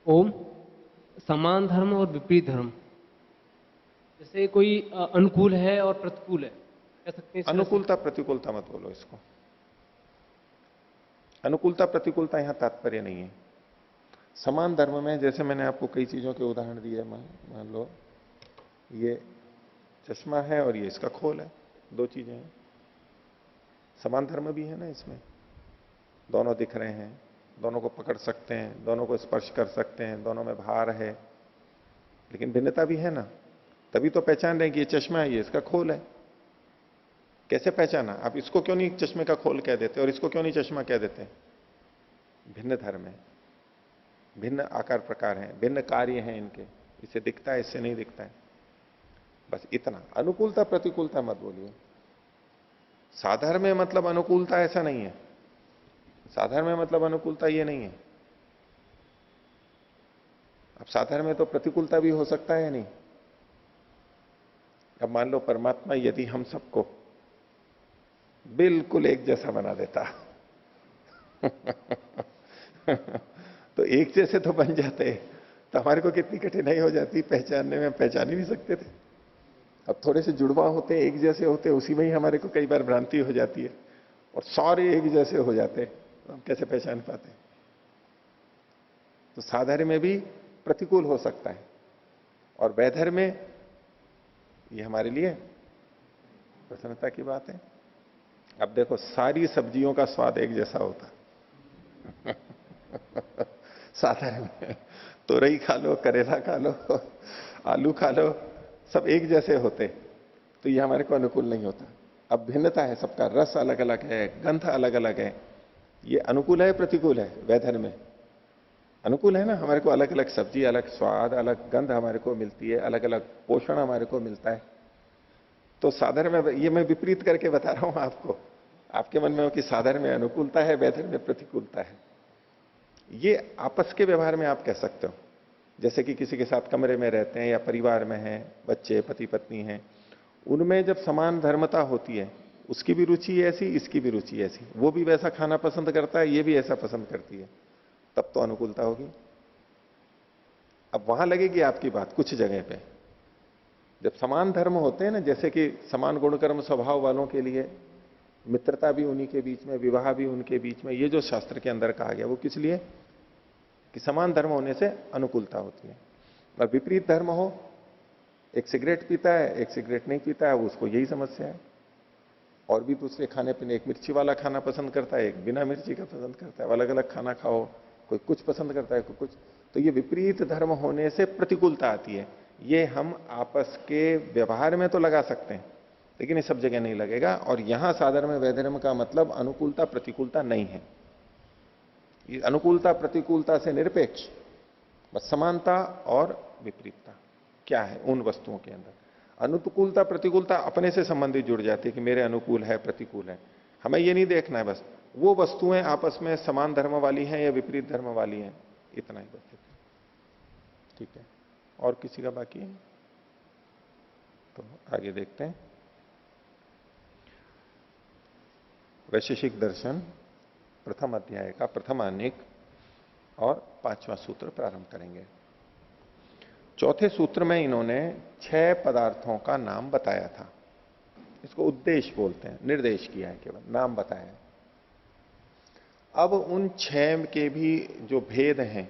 ओम, समान धर्म और विपरीत धर्म, जैसे कोई अनुकूल है और प्रतिकूल है, कह सकते हैं। अनुकूलता प्रतिकूलता मत बोलो इसको। अनुकूलता प्रतिकूलता यहां तात्पर्य नहीं है। समान धर्म में जैसे मैंने आपको कई चीजों के उदाहरण दिए, मान लो ये चश्मा है और ये इसका खोल है, दो चीजें हैं। समान धर्म भी है ना इसमें, दोनों दिख रहे हैं, दोनों को पकड़ सकते हैं, दोनों को स्पर्श कर सकते हैं, दोनों में भार है, लेकिन भिन्नता भी है ना। तभी तो पहचान रहे हैं कि ये चश्मा है, ये इसका खोल है। कैसे पहचाना? आप इसको क्यों नहीं चश्मे का खोल कह देते और इसको क्यों नहीं चश्मा कह देते? भिन्न धर्म है, भिन्न आकार प्रकार हैं, भिन्न कार्य हैं इनके, इसे दिखता है, इससे नहीं दिखता है। बस इतना। अनुकूलता प्रतिकूलता मत बोलिए। साधर्म में मतलब अनुकूलता ऐसा नहीं है। साधर्म में मतलब अनुकूलता ये नहीं है। अब साधर्म में तो प्रतिकूलता भी हो सकता है या नहीं? अब मान लो परमात्मा यदि हम सबको बिल्कुल एक जैसा बना देता तो एक जैसे तो बन जाते, तो हमारे को कितनी कठिनाई हो जाती पहचानने में, पहचान ही नहीं सकते थे। अब थोड़े से जुड़वा होते, एक जैसे होते, उसी में ही हमारे को कई बार भ्रांति हो जाती है, और सारे एक जैसे हो जाते, तो हम कैसे पहचान पाते? तो साधर्म में भी प्रतिकूल हो सकता है, और वैधर्म में ये हमारे लिए प्रसन्नता की बात है। अब देखो, सारी सब्जियों का स्वाद एक जैसा होता साधारण में तोरई खा लो, करेला खा लो, आलू खा लो, सब एक जैसे होते, तो ये हमारे को अनुकूल नहीं होता। अब भिन्नता है, सबका रस अलग अलग है, गंध अलग अलग है, ये अनुकूल है प्रतिकूल है? वैधर्म में अनुकूल है ना। हमारे को अलग अलग सब्जी, अलग स्वाद, अलग गंध हमारे को मिलती है, अलग अलग पोषण हमारे को मिलता है। तो साधारण में, ये मैं विपरीत करके बता रहा हूं आपको, आपके मन में हो कि साधारण में अनुकूलता है, वैधर्म में प्रतिकूलता है। ये आपस के व्यवहार में आप कह सकते हो। जैसे कि किसी के साथ कमरे में रहते हैं या परिवार में हैं, बच्चे, पति पत्नी हैं, उनमें जब समान धर्मता होती है, उसकी भी रुचि ऐसी, इसकी भी रुचि ऐसी, वो भी वैसा खाना पसंद करता है, ये भी ऐसा पसंद करती है, तब तो अनुकूलता होगी। अब वहां लगेगी आपकी बात कुछ जगह पे। जब समान धर्म होते हैं ना, जैसे कि समान गुणकर्म स्वभाव वालों के लिए मित्रता भी उन्हीं के बीच में, विवाह भी उनके बीच में, ये जो शास्त्र के अंदर कहा गया वो किस लिए? कि समान धर्म होने से अनुकूलता होती है। और विपरीत धर्म हो, एक सिगरेट पीता है, एक सिगरेट नहीं पीता है, उसको यही समस्या है। और भी दूसरे खाने पीने, एक मिर्ची वाला खाना पसंद करता है, एक बिना मिर्ची का पसंद करता है, अलग अलग खाना खाओ, कोई कुछ पसंद करता है, कोई कुछ। तो ये विपरीत धर्म होने से प्रतिकूलता आती है। ये हम आपस के व्यवहार में तो लगा सकते हैं, लेकिन ये सब जगह नहीं लगेगा। और यहां साधर्म वैधर्म का मतलब अनुकूलता प्रतिकूलता नहीं है। ये अनुकूलता प्रतिकूलता से निरपेक्ष, बस समानता और विपरीतता क्या है उन वस्तुओं के अंदर। अनुकूलता प्रतिकूलता अपने से संबंधित जुड़ जाती है कि मेरे अनुकूल है, प्रतिकूल है। हमें ये नहीं देखना है बस वो वस्तुएं आपस में समान धर्म वाली हैं या विपरीत धर्म वाली हैं, इतना ही बस। ठीक है, और किसी का बाकी है तो आगे देखते हैं। वैशेषिक दर्शन प्रथम अध्याय का प्रथम अनेक और 5वां सूत्र प्रारंभ करेंगे। चौथे सूत्र में इन्होंने 6 पदार्थों का नाम बताया था। इसको उद्देश्य बोलते हैं, निर्देश किया है, केवल नाम बताया है। अब उन 6 के भी जो भेद हैं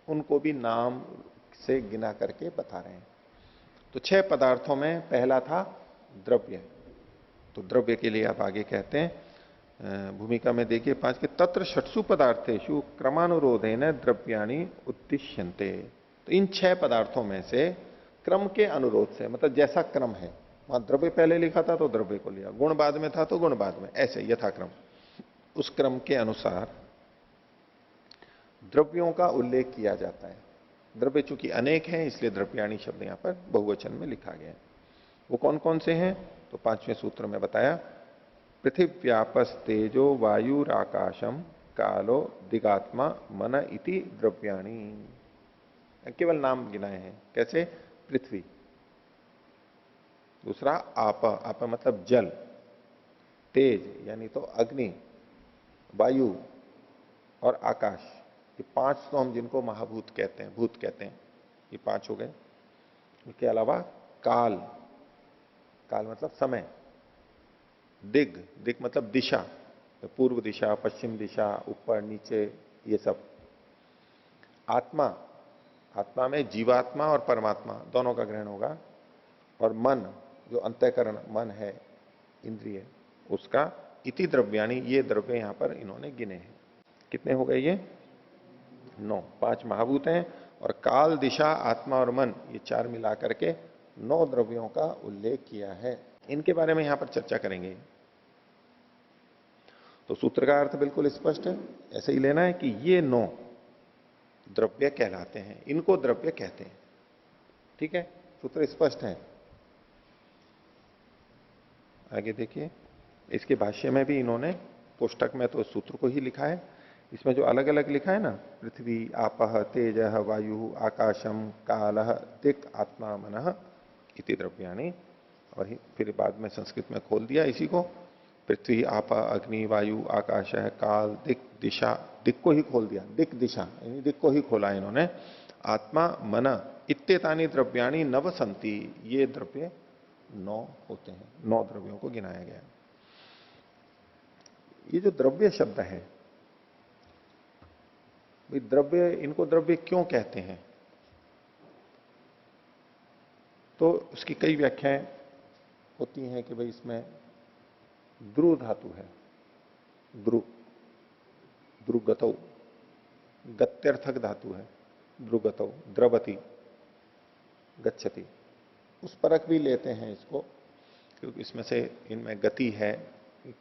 उनको भी नाम से गिना करके बता रहे हैं। तो 6 पदार्थों में पहला था द्रव्य। तो द्रव्य के लिए आप आगे कहते हैं, भूमिका में देखिए 5 के तत्र षट्सु पदार्थेषु क्रमानुरोधेन द्रव्याणि उद्दिश्यन्ते। तो इन 6 पदार्थों में से क्रम के अनुरोध से, मतलब जैसा क्रम है, वहां द्रव्य पहले लिखा था तो द्रव्य को लिया, गुण बाद में था तो गुण बाद में, ऐसे यथाक्रम उस क्रम के अनुसार द्रव्यों का उल्लेख किया जाता है। द्रव्य चूंकि अनेक हैं इसलिए द्रव्याणि शब्द यहां पर बहुवचन में लिखा गया है। वो कौन कौन से हैं? तो 5वें सूत्र में बताया, पृथिव्यापस तेजो वायुराकाशम कालो दिगात्मा मन इति द्रव्याणि। केवल नाम गिनाए हैं। कैसे? पृथ्वी, दूसरा आप, आप मतलब जल, तेज यानी तो अग्नि, वायु और आकाश, ये 5 तो हम जिनको महाभूत कहते हैं, भूत कहते हैं, ये 5 हो गए। इसके अलावा काल, काल मतलब समय, दिग, दिग मतलब दिशा, तो पूर्व दिशा, पश्चिम दिशा, ऊपर नीचे, ये सब। आत्मा, आत्मा में जीवात्मा और परमात्मा दोनों का ग्रहण होगा। और मन, जो अंतःकरण मन है, इंद्रिय, उसका इति द्रव्याणी, ये द्रव्य यहां पर इन्होंने गिने हैं। कितने हो गए ये? 9। 5 महाभूत हैं और काल, दिशा, आत्मा और मन, ये 4 मिला करके 9 द्रव्यों का उल्लेख किया है। इनके बारे में यहां पर चर्चा करेंगे। तो सूत्र का अर्थ बिल्कुल स्पष्ट है, ऐसे ही लेना है कि ये 9 द्रव्य कहलाते हैं, इनको द्रव्य कहते हैं। ठीक है, सूत्र स्पष्ट है। आगे देखिए, इसके भाष्य में भी इन्होंने, पुस्तक में तो सूत्र को ही लिखा है, इसमें जो अलग अलग लिखा है ना, पृथ्वी, आपः, तेजः, वायु, आकाशम, कालः, दिक्, आत्मा, मनः इति द्रव्याणि, और फिर बाद में संस्कृत में खोल दिया इसी को, पृथ्वी, आपा, अग्नि, वायु, आकाश, काल, दिक्, दिशा, दिक् को ही खोल दिया, दिक् दिशा, यानी दिक् को ही खोला इन्होंने, आत्मा, मन इत्येतानि द्रव्याणि नव संति, ये द्रव्य 9 होते हैं। 9 द्रव्यों को गिनाया गया। ये जो द्रव्य शब्द है, द्रव्य, इनको द्रव्य क्यों कहते हैं? तो उसकी कई व्याख्याएं होती हैं कि भाई इसमें द्रु धातु है, द्रुगतौ, गत्यर्थक धातु है, द्रुगतौ, द्रवति, गच्छति, उस परक भी लेते हैं इसको, क्योंकि इसमें से इनमें गति है,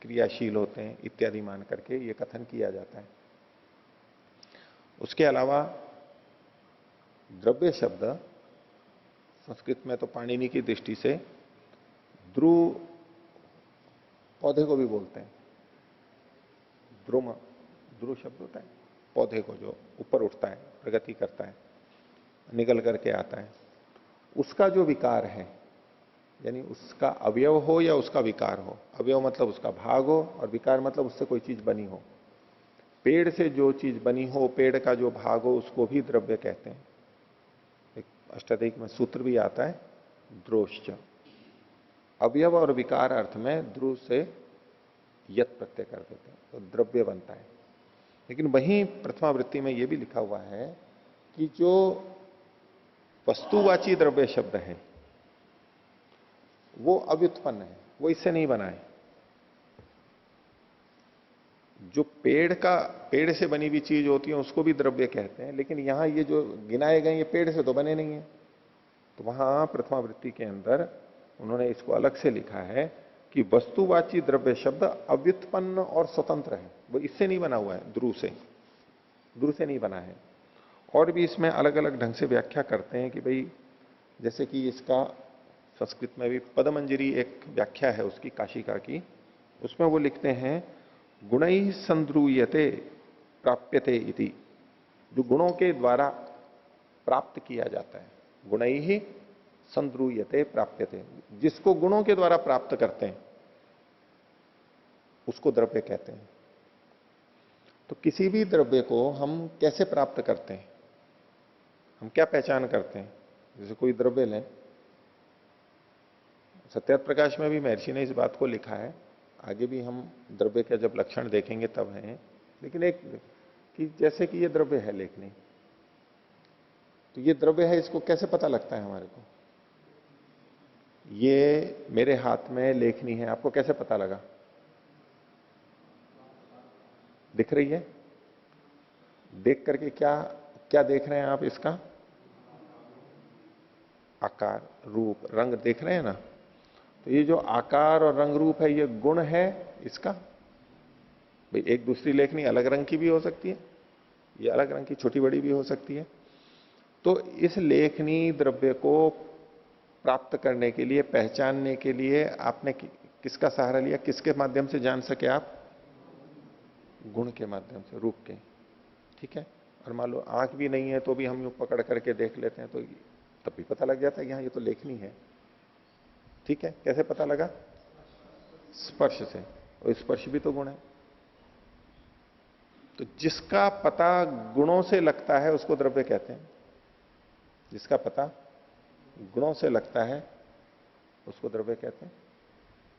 क्रियाशील होते हैं इत्यादि मान करके ये कथन किया जाता है। उसके अलावा द्रव्य शब्द संस्कृत में तो पाणिनि की दृष्टि से ध्रुव पौधे को भी बोलते हैं। ध्रुव शब्द होता है पौधे को, जो ऊपर उठता है, प्रगति करता है, निकल करके आता है, उसका जो विकार है, यानी उसका अवयव हो या उसका विकार हो, अवयव मतलब उसका भाग हो और विकार मतलब उससे कोई चीज बनी हो। पेड़ से जो चीज बनी हो, पेड़ का जो भाग हो, उसको भी द्रव्य कहते हैं। एक अष्टाध्यायी में सूत्र भी आता है, द्रोश्च, अवयव और विकार अर्थ में ध्रुव से यत प्रत्यय कर देते हैं तो द्रव्य बनता है। लेकिन वहीं प्रथमावृत्ति में यह भी लिखा हुआ है कि जो वस्तुवाची द्रव्य शब्द है वो अव्युत्पन्न है, वो इससे नहीं बना है। जो पेड़ से बनी हुई चीज होती है उसको भी द्रव्य कहते हैं, लेकिन यहां ये जो गिनाए गए ये पेड़ से तो बने नहीं है। तो वहां प्रथमावृत्ति के अंदर उन्होंने इसको अलग से लिखा है कि वस्तुवाची द्रव्य शब्द अव्युत्पन्न और स्वतंत्र है, वो इससे नहीं बना हुआ है, ध्रुव से नहीं बना है। और भी इसमें अलग अलग ढंग से व्याख्या करते हैं कि भाई, जैसे कि इसका संस्कृत में भी पदमंजरी एक व्याख्या है उसकी, काशिका की, उसमें वो लिखते हैं गुणैः संध्रूयते प्राप्यते इति, जो गुणों के द्वारा प्राप्त किया जाता है, गुणैः संध्रूयते प्राप्यते, जिसको गुणों के द्वारा प्राप्त करते हैं उसको द्रव्य कहते हैं। तो किसी भी द्रव्य को हम कैसे प्राप्त करते हैं, हम क्या पहचान करते हैं? जैसे कोई द्रव्य लें, सत्यार्थ प्रकाश में भी महर्षि ने इस बात को लिखा है, आगे भी हम द्रव्य का जब लक्षण देखेंगे तब है, लेकिन एक कि जैसे कि ये द्रव्य है लेखनी, तो ये द्रव्य है, इसको कैसे पता लगता है हमारे को? ये मेरे हाथ में लेखनी है, आपको कैसे पता लगा? दिख रही है? देख करके क्या देख रहे हैं आप? इसका आकार, रूप, रंग देख रहे हैं ना? तो ये जो आकार और रंग रूप है, ये गुण है इसका। भाई एक दूसरी लेखनी अलग रंग की भी हो सकती है, ये अलग रंग की छोटी बड़ी भी हो सकती है। तो इस लेखनी द्रव्य को प्राप्त करने के लिए, पहचानने के लिए आपने किसका सहारा लिया? किसके माध्यम से जान सके आप? गुण के माध्यम से, रूप के। ठीक है। और मान लो आंख भी नहीं है तो भी हम यूं पकड़ करके देख लेते हैं तो तब भी पता लग जाता है कि हाँ ये तो लेखनी है। ठीक है। कैसे पता लगा? स्पर्श से, और स्पर्श भी तो गुण है। तो जिसका पता गुणों से लगता है उसको द्रव्य कहते हैं, जिसका पता गुणों से लगता है उसको द्रव्य कहते हैं।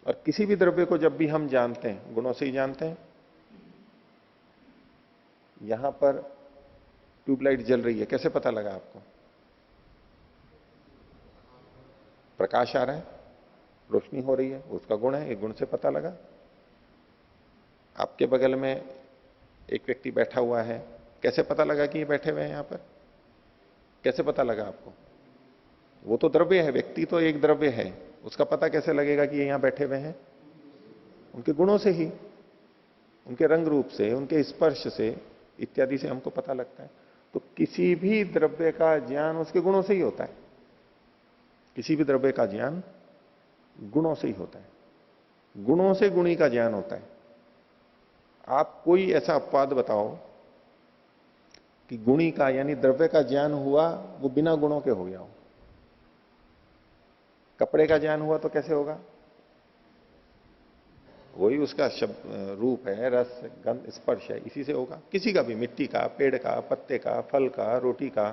और किसी भी द्रव्य को जब भी हम जानते हैं, गुणों से ही जानते हैं। यहां पर ट्यूबलाइट जल रही है, कैसे पता लगा आपको? प्रकाश आ रहा है, रोशनी हो रही है, उसका गुण है, एक गुण से पता लगा। आपके बगल में एक व्यक्ति बैठा हुआ है, कैसे पता लगा कि ये बैठे हुए हैं यहां पर? कैसे पता लगा आपको? वो तो द्रव्य है, व्यक्ति तो एक द्रव्य है, उसका पता कैसे लगेगा कि ये यहां बैठे हुए हैं? उनके गुणों से ही, उनके रंग रूप से, उनके स्पर्श से इत्यादि से हमको पता लगता है। तो किसी भी द्रव्य का ज्ञान उसके गुणों से ही होता है। किसी भी द्रव्य का ज्ञान गुणों से ही होता है। गुणों से गुणी का ज्ञान होता है। आप कोई ऐसा अपवाद बताओ कि गुणी का यानी द्रव्य का ज्ञान हुआ वो बिना गुणों के हो गया हो। कपड़े का ज्ञान हुआ तो कैसे होगा? वही उसका शब्द रूप है, रस, गंध, स्पर्श है, इसी से होगा। किसी का भी, मिट्टी का, पेड़ का, पत्ते का, फल का, रोटी का,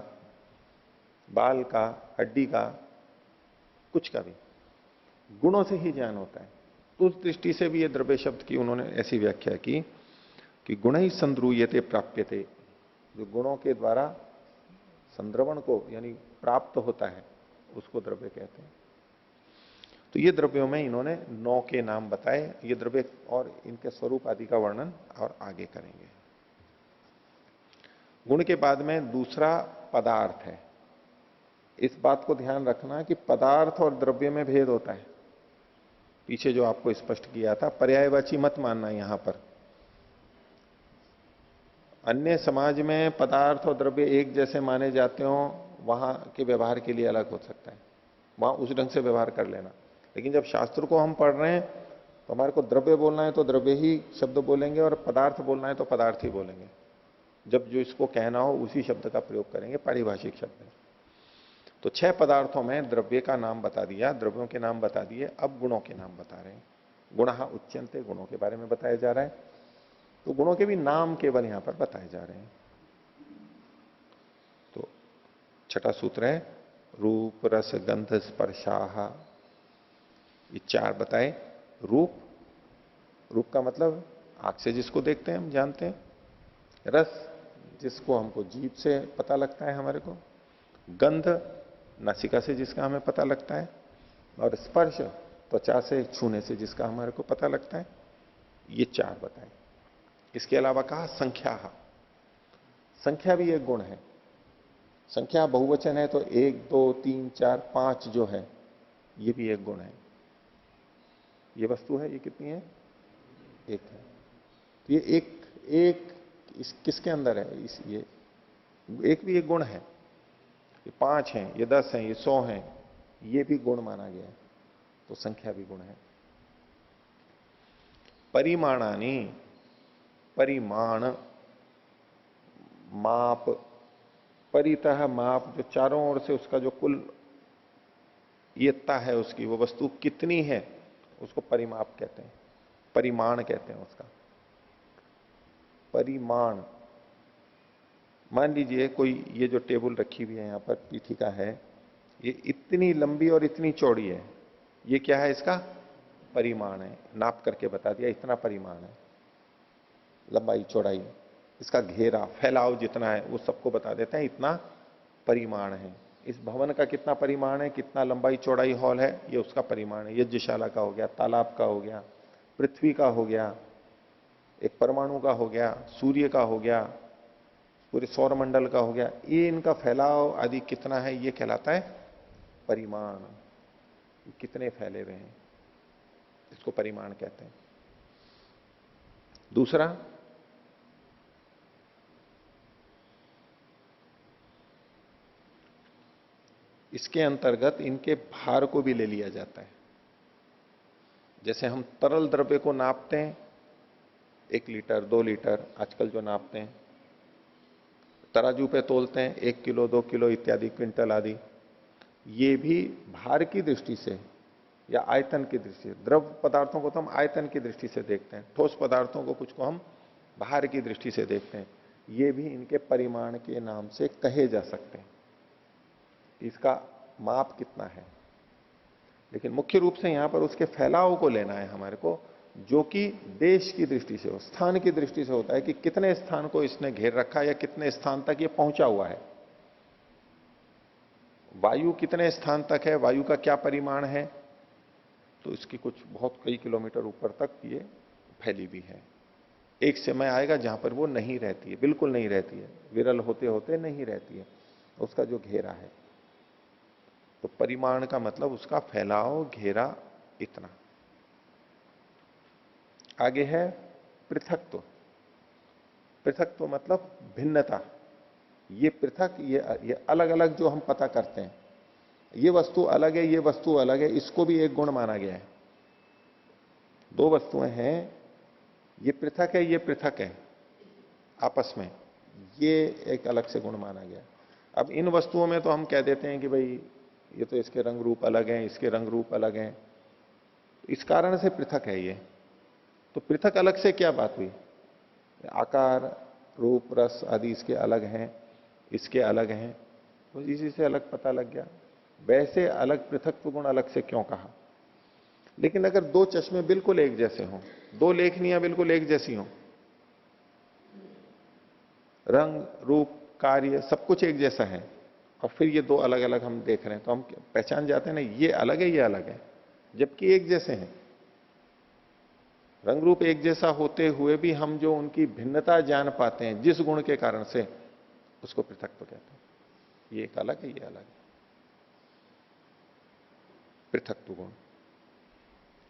बाल का, हड्डी का, कुछ का भी गुणों से ही ज्ञान होता है। तो उस दृष्टि से भी ये द्रव्य शब्द की उन्होंने ऐसी व्याख्या की कि गुण ही संद्रूयते प्राप्यते, जो गुणों के द्वारा संद्रवण को यानी प्राप्त होता है उसको द्रव्य कहते हैं। तो ये द्रव्यों में इन्होंने 9 के नाम बताए। ये द्रव्य और इनके स्वरूप आदि का वर्णन और आगे करेंगे। गुण के बाद में दूसरा पदार्थ है। इस बात को ध्यान रखना कि पदार्थ और द्रव्य में भेद होता है। पीछे जो आपको स्पष्ट किया था, पर्यायवाची मत मानना यहां पर। अन्य समाज में पदार्थ और द्रव्य एक जैसे माने जाते हो, वहां के व्यवहार के लिए अलग हो सकता है, वहां उस ढंग से व्यवहार कर लेना। लेकिन जब शास्त्र को हम पढ़ रहे हैं तो हमारे को द्रव्य बोलना है तो द्रव्य ही शब्द बोलेंगे, और पदार्थ बोलना है तो पदार्थ ही बोलेंगे। जब जो इसको कहना हो उसी शब्द का प्रयोग करेंगे, पारिभाषिक शब्द है। तो 6 पदार्थों में द्रव्य का नाम बता दिया, द्रव्यों के नाम बता दिए। अब गुणों के नाम बता रहे हैं। गुणः उच्यन्ते, गुणों के बारे में बताया जा रहा है। तो गुणों के भी नाम केवल यहां पर बताए जा रहे हैं। तो छठा सूत्र है रूप रस गंध स्पर्शाः, ये 4 बताए। रूप, रूप का मतलब आंख से जिसको देखते हैं हम जानते हैं। रस, जिसको हमको जीभ से पता लगता है हमारे को। गंध, नासिका से जिसका हमें पता लगता है। और स्पर्श, त्वचा से छूने से जिसका हमारे को पता लगता है। ये 4 बताए। इसके अलावा कहा संख्या। संख्या भी एक गुण है। संख्या बहुवचन है तो 1 2 3 4 5 जो है ये भी एक गुण है। ये वस्तु है, ये कितनी है? एक है। तो ये एक किसके अंदर है? इस ये एक भी एक गुण है। ये 5 हैं, ये 10 हैं, ये 100 हैं, ये भी गुण माना गया है। तो संख्या भी गुण है। परिमाणानि, परिमाण, माप, परितः माप, जो चारों ओर से उसका जो कुल येत्ता है उसकी, वो वस्तु कितनी है उसको परिमाप कहते हैं, परिमाण कहते हैं उसका। परिमाण, मान लीजिए कोई ये जो टेबल रखी हुई है यहां पर, पीठिका है, ये इतनी लंबी और इतनी चौड़ी है। ये क्या है? इसका परिमाण है। नाप करके बता दिया इतना परिमाण है, लंबाई चौड़ाई, इसका घेरा फैलाव जितना है वो सबको बता देते हैं, इतना परिमाण है। इस भवन का कितना परिमाण है, कितना लंबाई चौड़ाई हॉल है, ये उसका परिमाण है। यज्ञशाला का हो गया, तालाब का हो गया, पृथ्वी का हो गया, एक परमाणु का हो गया, सूर्य का हो गया, पूरे सौरमंडल का हो गया। ये इनका फैलाव आदि कितना है, ये कहलाता है परिमाण। कितने फैले हुए हैं, इसको परिमाण कहते हैं। दूसरा इसके अंतर्गत इनके भार को भी ले लिया जाता है। जैसे हम तरल द्रव्य को नापते हैं, 1 लीटर 2 लीटर आजकल जो नापते हैं, तराजू पे तोलते हैं 1 किलो 2 किलो इत्यादि, क्विंटल आदि। ये भी भार की दृष्टि से या आयतन की दृष्टि से, द्रव पदार्थों को तो हम आयतन की दृष्टि से देखते हैं, ठोस पदार्थों को कुछ को हम भार की दृष्टि से देखते हैं। ये भी इनके परिमाण के नाम से कहे जा सकते हैं, इसका माप कितना है। लेकिन मुख्य रूप से यहां पर उसके फैलाव को लेना है हमारे को, जो कि देश की दृष्टि से हो, स्थान की दृष्टि से होता है कि कितने स्थान को इसने घेर रखा है या कितने स्थान तक ये पहुंचा हुआ है। वायु कितने स्थान तक है, वायु का क्या परिमाण है, तो इसकी कुछ बहुत कई किलोमीटर ऊपर तक ये फैली भी है। एक समय आएगा जहां पर वो नहीं रहती है, बिल्कुल नहीं रहती है, विरल होते होते नहीं रहती है, उसका जो घेरा है। तो परिमाण का मतलब उसका फैलाव, घेरा, इतना। आगे है पृथकत्व। पृथकत्व मतलब भिन्नता। ये पृथक, ये अलग अलग जो हम पता करते हैं, ये वस्तु अलग है, ये वस्तु अलग है, इसको भी एक गुण माना गया है। दो वस्तुएं हैं, ये पृथक है, ये पृथक है आपस में, ये एक अलग से गुण माना गया। अब इन वस्तुओं में तो हम कह देते हैं कि भाई ये तो इसके रंग रूप अलग हैं, इसके रंग रूप अलग हैं, इस कारण से पृथक है ये। तो पृथक अलग से क्या बात हुई? आकार, रूप, रस आदि इसके अलग हैं, इसके अलग हैं, तो इसी से अलग पता लग गया। वैसे अलग पृथकत्व गुण अलग से क्यों कहा? लेकिन अगर दो चश्मे बिल्कुल एक जैसे हों, दो लेखनियां बिल्कुल एक जैसी हों, रंग, रूप, कार्य सब कुछ एक जैसा है, और फिर ये दो अलग अलग हम देख रहे हैं, तो हम पहचान जाते हैं ना, ये अलग है, ये अलग है, जबकि एक जैसे हैं। रंग रूप एक जैसा होते हुए भी हम जो उनकी भिन्नता जान पाते हैं जिस गुण के कारण से, उसको पृथकत्व कहते हैं। ये एक अलग है, ये अलग है, पृथकत्व गुण।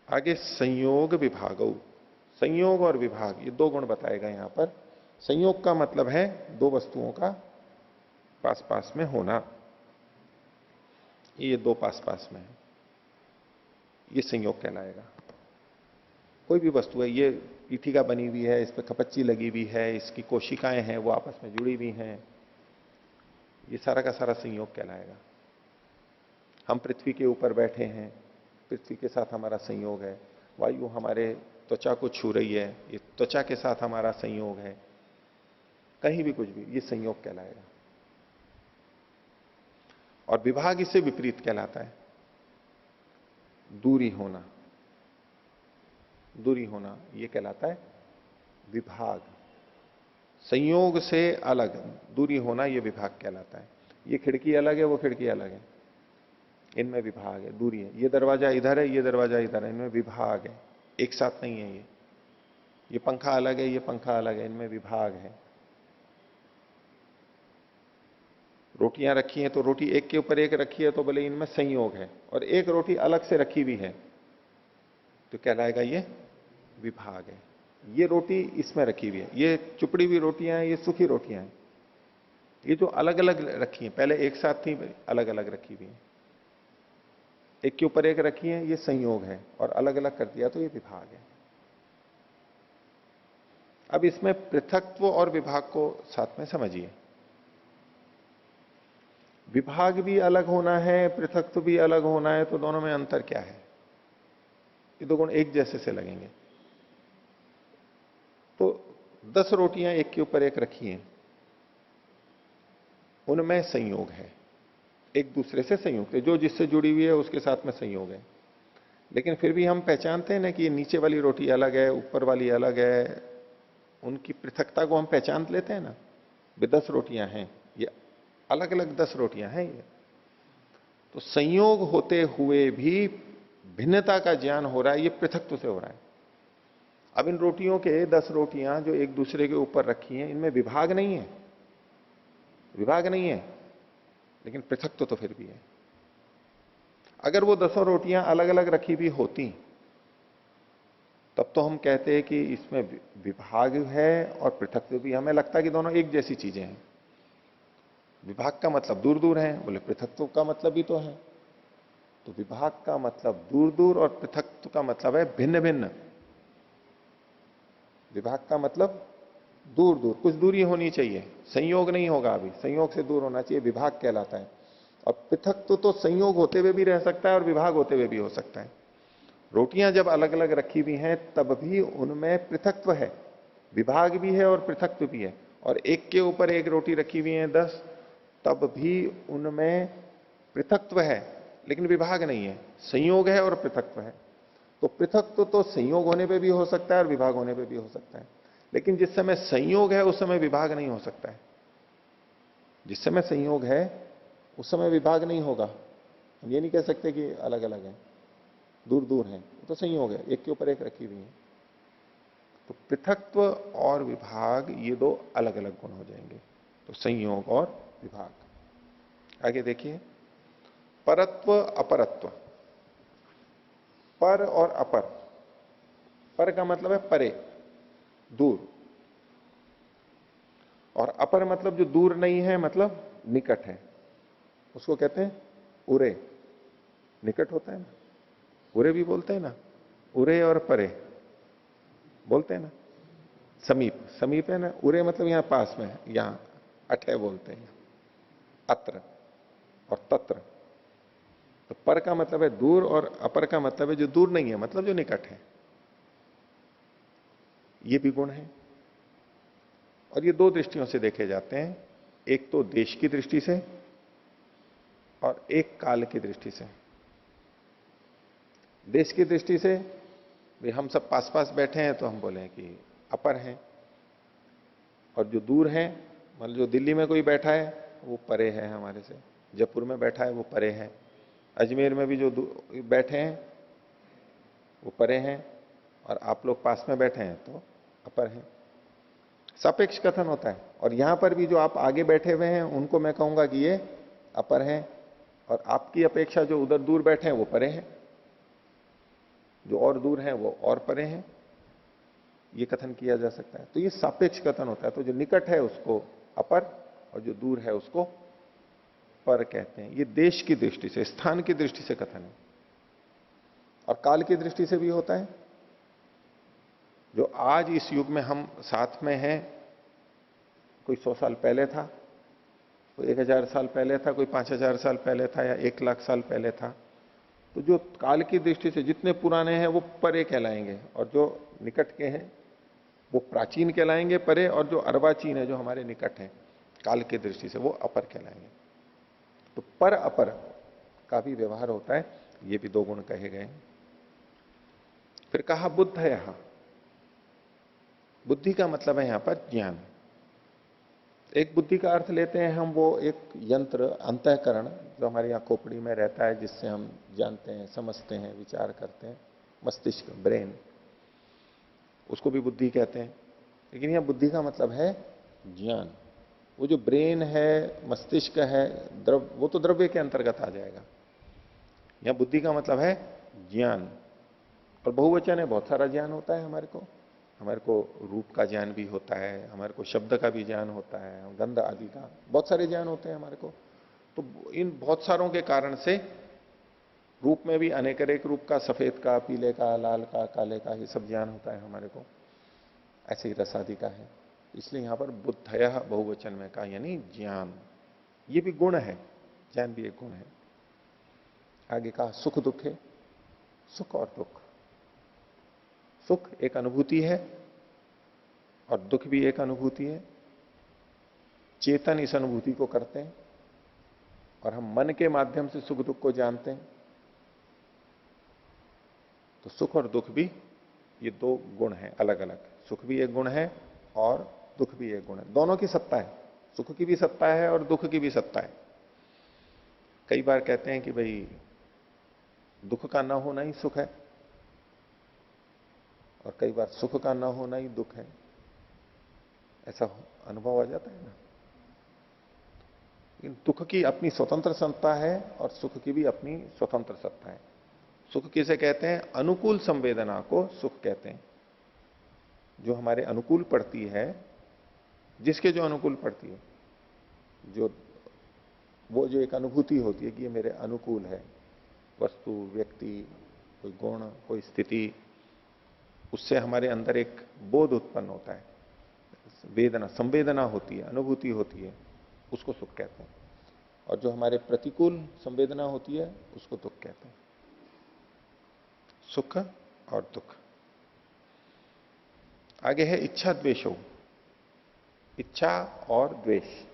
आगे संयोग विभागौ। संयोग और विभाग, ये दो गुण बताएगा यहां पर। संयोग का मतलब है दो वस्तुओं का पास पास में होना, ये दो पास पास में है, ये संयोग कहलाएगा। कोई भी वस्तु है, ये पीठिका बनी हुई है, इस पर कपच्ची लगी हुई है, इसकी कोशिकाएं हैं वो आपस में जुड़ी हुई हैं, ये सारा का सारा संयोग कहलाएगा। हम पृथ्वी के ऊपर बैठे हैं, पृथ्वी के साथ हमारा संयोग है। वायु हमारे त्वचा को छू रही है, ये त्वचा के साथ हमारा संयोग है। कहीं भी कुछ भी, ये संयोग कहलाएगा। और विभाग इससे विपरीत कहलाता है, दूरी होना। दूरी होना ये कहलाता है विभाग। संयोग से अलग दूरी होना ये विभाग कहलाता है। ये खिड़की अलग है, वो खिड़की अलग है, इनमें विभाग है, दूरी है। ये दरवाजा इधर है, ये दरवाजा इधर है, इनमें विभाग है, एक साथ नहीं है। ये पंखा अलग है, ये पंखा अलग है, इनमें विभाग है। रोटियां रखी हैं तो रोटी एक के ऊपर एक रखी है तो बोले इनमें संयोग है, और एक रोटी अलग से रखी हुई है तो कहलाएगा ये विभाग है। ये रोटी इसमें रखी हुई है, ये चुपड़ी हुई रोटियां हैं, ये सूखी रोटियां हैं। ये जो अलग अलग रखी हैं, पहले एक साथ थी, अलग अलग रखी हुई हैं, एक के ऊपर एक रखी है, ये संयोग है, और अलग अलग कर दिया तो ये विभाग है। अब इसमें पृथकत्व और विभाग को साथ में समझिए। विभाग भी अलग होना है, पृथकत्व भी अलग होना है, तो दोनों में अंतर क्या है? ये दो गुण एक जैसे से लगेंगे। तो 10 रोटियां एक के ऊपर एक रखी हैं, उनमें संयोग है, एक दूसरे से संयुक्त है, जो जिससे जुड़ी हुई है उसके साथ में संयोग है। लेकिन फिर भी हम पहचानते हैं ना कि ये नीचे वाली रोटी अलग है, ऊपर वाली अलग है, उनकी पृथकता को हम पहचान लेते हैं ना। वे 10 रोटियां हैं, ये अलग अलग 10 रोटियां हैं ये। तो संयोग होते हुए भी भिन्नता का ज्ञान हो रहा है, ये पृथकत्व से हो रहा है। अब इन रोटियों के 10 रोटियां जो एक दूसरे के ऊपर रखी हैं, इनमें विभाग नहीं है, विभाग नहीं है, लेकिन पृथकत्व तो फिर भी है। अगर वो 10 रोटियां अलग अलग रखी भी होती तब तो हम कहते हैं कि इसमें विभाग है और पृथकत्व भी। हमें लगता है कि दोनों एक जैसी चीजें हैं। विभाग का मतलब दूर दूर है, बोले पृथकत्व का मतलब भी तो है। तो विभाग का मतलब दूर दूर और पृथकत्व का मतलब है भिन्न भिन्न। विभाग का मतलब दूर दूर, कुछ दूरी होनी चाहिए, संयोग नहीं होगा, अभी संयोग से दूर होना चाहिए, विभाग कहलाता है। और पृथकत्व तो संयोग होते हुए भी रह सकता है और विभाग होते हुए भी हो सकता है। रोटियां जब अलग अलग रखी हुई हैं तब भी उनमें पृथकत्व है, विभाग भी है और पृथकत्व भी है। और एक के ऊपर एक रोटी रखी हुई है 10, तब भी उनमें पृथकत्व है लेकिन विभाग नहीं है, संयोग है और पृथकत्व है। तो पृथकत्व तो संयोग होने पे भी हो सकता है और विभाग होने पे भी हो सकता है, लेकिन जिस समय संयोग है उस समय विभाग नहीं हो सकता है। जिस समय संयोग है उस समय विभाग नहीं होगा। हम ये नहीं कह सकते कि अलग अलग है। दूर दूर हैं, तो संयोग है, एक के ऊपर एक रखी हुई है। तो पृथक्त्व और विभाग ये दो अलग अलग गुण हो जाएंगे, तो संयोग और विभाग। आगे देखिए, परत्व अपरत्व। पर और अपर। पर का मतलब है परे, दूर, और अपर मतलब जो दूर नहीं है, मतलब निकट है, उसको कहते हैं उरे। निकट होता है ना, उरे भी बोलते हैं ना, उरे और परे बोलते हैं ना। समीप, समीप है ना, उरे मतलब यहां पास में है, यहां अठे बोलते हैं, अत्र और तत्र। तो पर का मतलब है दूर और अपर का मतलब है जो दूर नहीं है, मतलब जो निकट है। ये भी गुण है, और ये दो दृष्टियों से देखे जाते हैं, एक तो देश की दृष्टि से और एक काल की दृष्टि से। देश की दृष्टि से भाई हम सब पास पास बैठे हैं तो हम बोले कि अपर हैं, और जो दूर हैं, मतलब जो दिल्ली में कोई बैठा है वो परे है हमारे से, जयपुर में बैठा है वो परे है, अजमेर में भी जो बैठे हैं वो परे हैं, और आप लोग पास में बैठे हैं तो अपर हैं। सापेक्ष कथन होता है। और यहां पर भी जो आप आगे बैठे हुए हैं उनको मैं कहूंगा कि ये अपर हैं, और आपकी अपेक्षा जो उधर दूर बैठे हैं वो परे हैं, जो और दूर हैं वो और परे हैं, ये कथन किया जा सकता है। तो ये सापेक्ष कथन होता है। तो जो निकट है उसको अपर, और जो दूर है उसको पर कहते हैं। ये देश की दृष्टि से, स्थान की दृष्टि से कथन है। और काल की दृष्टि से भी होता है। जो आज इस युग में हम साथ में हैं, कोई 100 साल पहले था, कोई 1000 साल पहले था, कोई 5000 साल पहले था, या 1 लाख साल पहले था, तो जो काल की दृष्टि से जितने पुराने हैं वो परे कहलाएंगे, और जो निकट के हैं वो प्राचीन कहलाएंगे परे, और जो अर्वाचीन है जो हमारे निकट है काल की दृष्टि से वो अपर कहलाएंगे। तो पर अपर का भी व्यवहार होता है, ये भी दो गुण कहे गए। फिर कहा बुद्ध है। यहां बुद्धि का मतलब है यहां पर ज्ञान। एक बुद्धि का अर्थ लेते हैं हम वो एक यंत्र, अंतःकरण, जो हमारी यहाँ खोपड़ी में रहता है, जिससे हम जानते हैं, समझते हैं, विचार करते हैं, मस्तिष्क, ब्रेन, उसको भी बुद्धि कहते हैं। लेकिन यह बुद्धि का मतलब है ज्ञान। वो जो ब्रेन है, मस्तिष्क है, वो तो द्रव्य के अंतर्गत आ जाएगा। यह बुद्धि का मतलब है ज्ञान। और बहुवचन है, बहुत सारा ज्ञान होता है हमारे को। हमारे को रूप का ज्ञान भी होता है, हमारे को शब्द का भी ज्ञान होता है, गंध आदि का, बहुत सारे ज्ञान होते हैं हमारे को। तो इन बहुत सारों के कारण से रूप में भी अनेक अनेक रूप का, सफेद का, पीले का, लाल का, काले का, ये सब ज्ञान होता है हमारे को। ऐसे ही रस आदि का है। इसलिए यहां पर बुद्धयः बहुवचन में कहा, यानी ज्ञान। ये भी गुण है, ज्ञान भी एक गुण है। आगे कहा सुख दुख है। सुख और दुख, सुख एक अनुभूति है और दुख भी एक अनुभूति है। चेतन इस अनुभूति को करते हैं, और हम मन के माध्यम से सुख दुख को जानते हैं। तो सुख और दुख भी ये दो गुण हैं अलग अलग। सुख भी एक गुण है और दुख भी एक गुण है। दोनों की सत्ता है, सुख की भी सत्ता है और दुख की भी सत्ता है। कई बार कहते हैं कि भाई दुख का ना होना ही सुख है, और कई बार सुख का ना होना ही दुख है। ऐसा अनुभव आ जाता है ना। लेकिन दुख की अपनी स्वतंत्र सत्ता है और सुख की भी अपनी स्वतंत्र सत्ता है। सुख किसे कहते हैं? अनुकूल संवेदना को सुख कहते हैं। जो हमारे अनुकूल पड़ती है, जिसके जो अनुकूल पड़ती है, जो वो जो एक अनुभूति होती है कि ये मेरे अनुकूल है, वस्तु, व्यक्ति, कोई गुण, कोई स्थिति, उससे हमारे अंदर एक बोध उत्पन्न होता है, वेदना, संवेदना होती है, अनुभूति होती है, उसको सुख कहते हैं। और जो हमारे प्रतिकूल संवेदना होती है उसको दुख कहते हैं। सुख और दुख। आगे है इच्छा द्वेषो। इच्छा और द्वेष।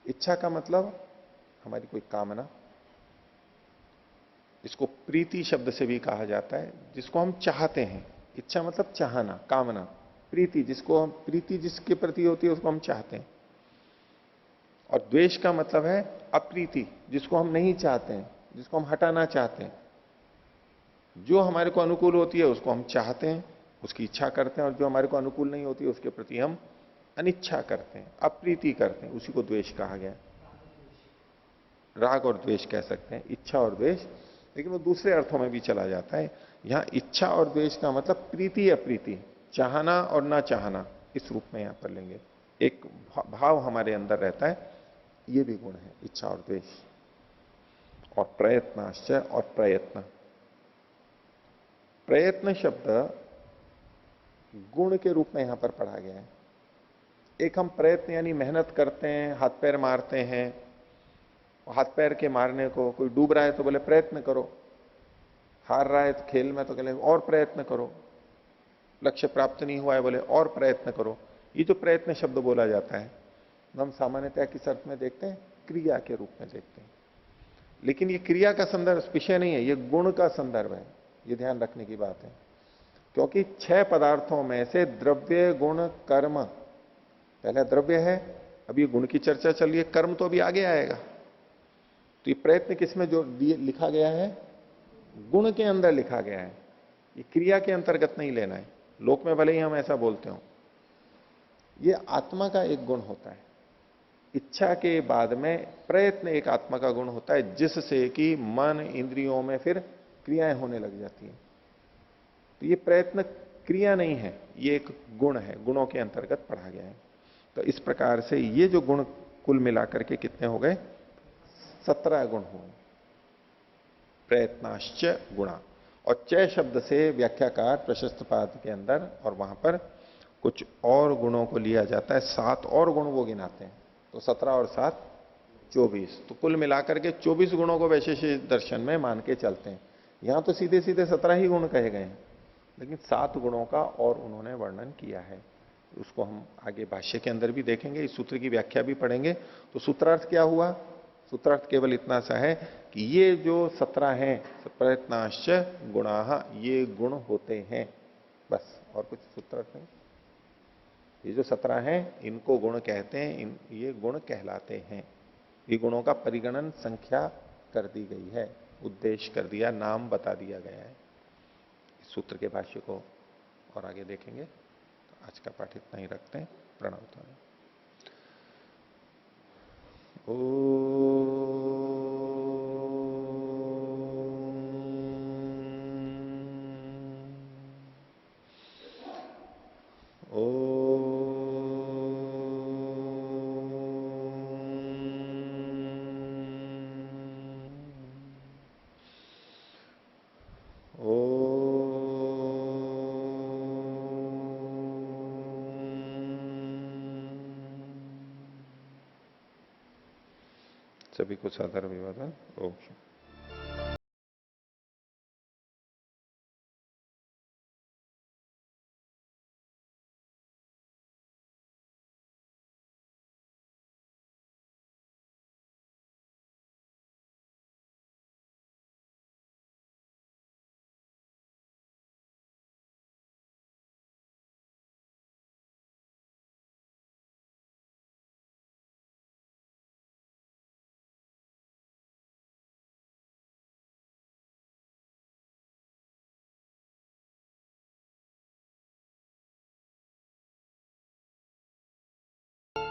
इच्छा का मतलब हमारी कोई कामना, इसको प्रीति शब्द से भी कहा जाता है, जिसको हम चाहते हैं। इच्छा मतलब चाहना, कामना। प्रीति, जिसको हम, प्रीति जिसके प्रति होती है उसको हम चाहते हैं। और द्वेष का मतलब है अप्रीति, जिसको हम नहीं चाहते हैं, जिसको हम हटाना चाहते हैं। जो हमारे को अनुकूल होती है उसको हम चाहते हैं, उसकी इच्छा करते हैं, और जो हमारे को अनुकूल नहीं होती है उसके प्रति हम अनिच्छा करते हैं, अप्रीति करते हैं, उसी को द्वेष कहा गया। राग और द्वेष कह सकते हैं, इच्छा और द्वेष, लेकिन वो दूसरे अर्थों में भी चला जाता है। यहां इच्छा और द्वेष का मतलब प्रीति अप्रीति, चाहना और ना चाहना, इस रूप में यहां पर लेंगे। एक भाव हमारे अंदर रहता है, ये भी गुण है, इच्छा और द्वेष। और प्रयत्नाश्चय और प्रयत्न, प्रयत्न शब्द गुण के रूप में यहां पर पढ़ा गया है। एक हम प्रयत्न यानी मेहनत करते हैं, हाथ पैर मारते हैं, हाथ पैर के मारने को, कोई डूब रहा है तो बोले प्रयत्न करो, हार रहा है तो खेल में तो कहले और प्रयत्न करो, लक्ष्य प्राप्त नहीं हुआ है बोले और प्रयत्न करो। ये जो प्रयत्न शब्द बोला जाता है हम सामान्यतः किस अर्थ में देखते हैं, क्रिया के रूप में देखते हैं। लेकिन ये क्रिया का संदर्भ विषय नहीं है, ये गुण का संदर्भ है, ये ध्यान रखने की बात है। क्योंकि 6 पदार्थों में से द्रव्य गुण कर्म, पहला द्रव्य है, अभी गुण की चर्चा चल रही है, कर्म तो अभी आगे आएगा। तो ये प्रयत्न किसमें जो लिखा गया है, गुण के अंदर लिखा गया है, ये क्रिया के अंतर्गत नहीं लेना है। लोक में भले ही हम ऐसा बोलते हो, ये आत्मा का एक गुण होता है। इच्छा के बाद में प्रयत्न एक आत्मा का गुण होता है, जिससे कि मन इंद्रियों में फिर क्रियाएं होने लग जाती हैं। तो ये प्रयत्न क्रिया नहीं है, ये एक गुण है, गुणों के अंतर्गत पढ़ा गया है। तो इस प्रकार से ये जो गुण कुल मिलाकर के कितने हो गए, 17 गुण हुए। प्रयत्नाश्च गुणा, और चय शब्द से व्याख्याकार प्रशस्त पाद के अंदर और वहां पर कुछ और गुणों को लिया जाता है, 7 और गुण वो गिनाते हैं। तो 17 और 7 24, तो कुल मिलाकर के 24 गुणों को वैशेषिक दर्शन में मान के चलते हैं। यहां तो सीधे सीधे 17 ही गुण कहे गए हैं, लेकिन 7 गुणों का और उन्होंने वर्णन किया है। उसको हम आगे भाष्य के अंदर भी देखेंगे, इस सूत्र की व्याख्या भी पढ़ेंगे। तो सूत्रार्थ क्या हुआ, सूत्रार्थ केवल इतना सा है कि ये जो 17 हैं, प्रयत्नाश्च गुणाः, ये गुण होते हैं, बस, और कुछ सूत्रार्थ नहीं। ये जो 17 हैं इनको गुण कहते हैं, ये गुण कहलाते हैं। ये गुणों का परिगणन संख्या कर दी गई है, उद्देश्य कर दिया, नाम बता दिया गया है। इस सूत्र के भाष्य को और आगे देखेंगे। तो आज का पाठ इतना ही रखते हैं। प्रणव। सभी को सादर अभिवादन। ओम।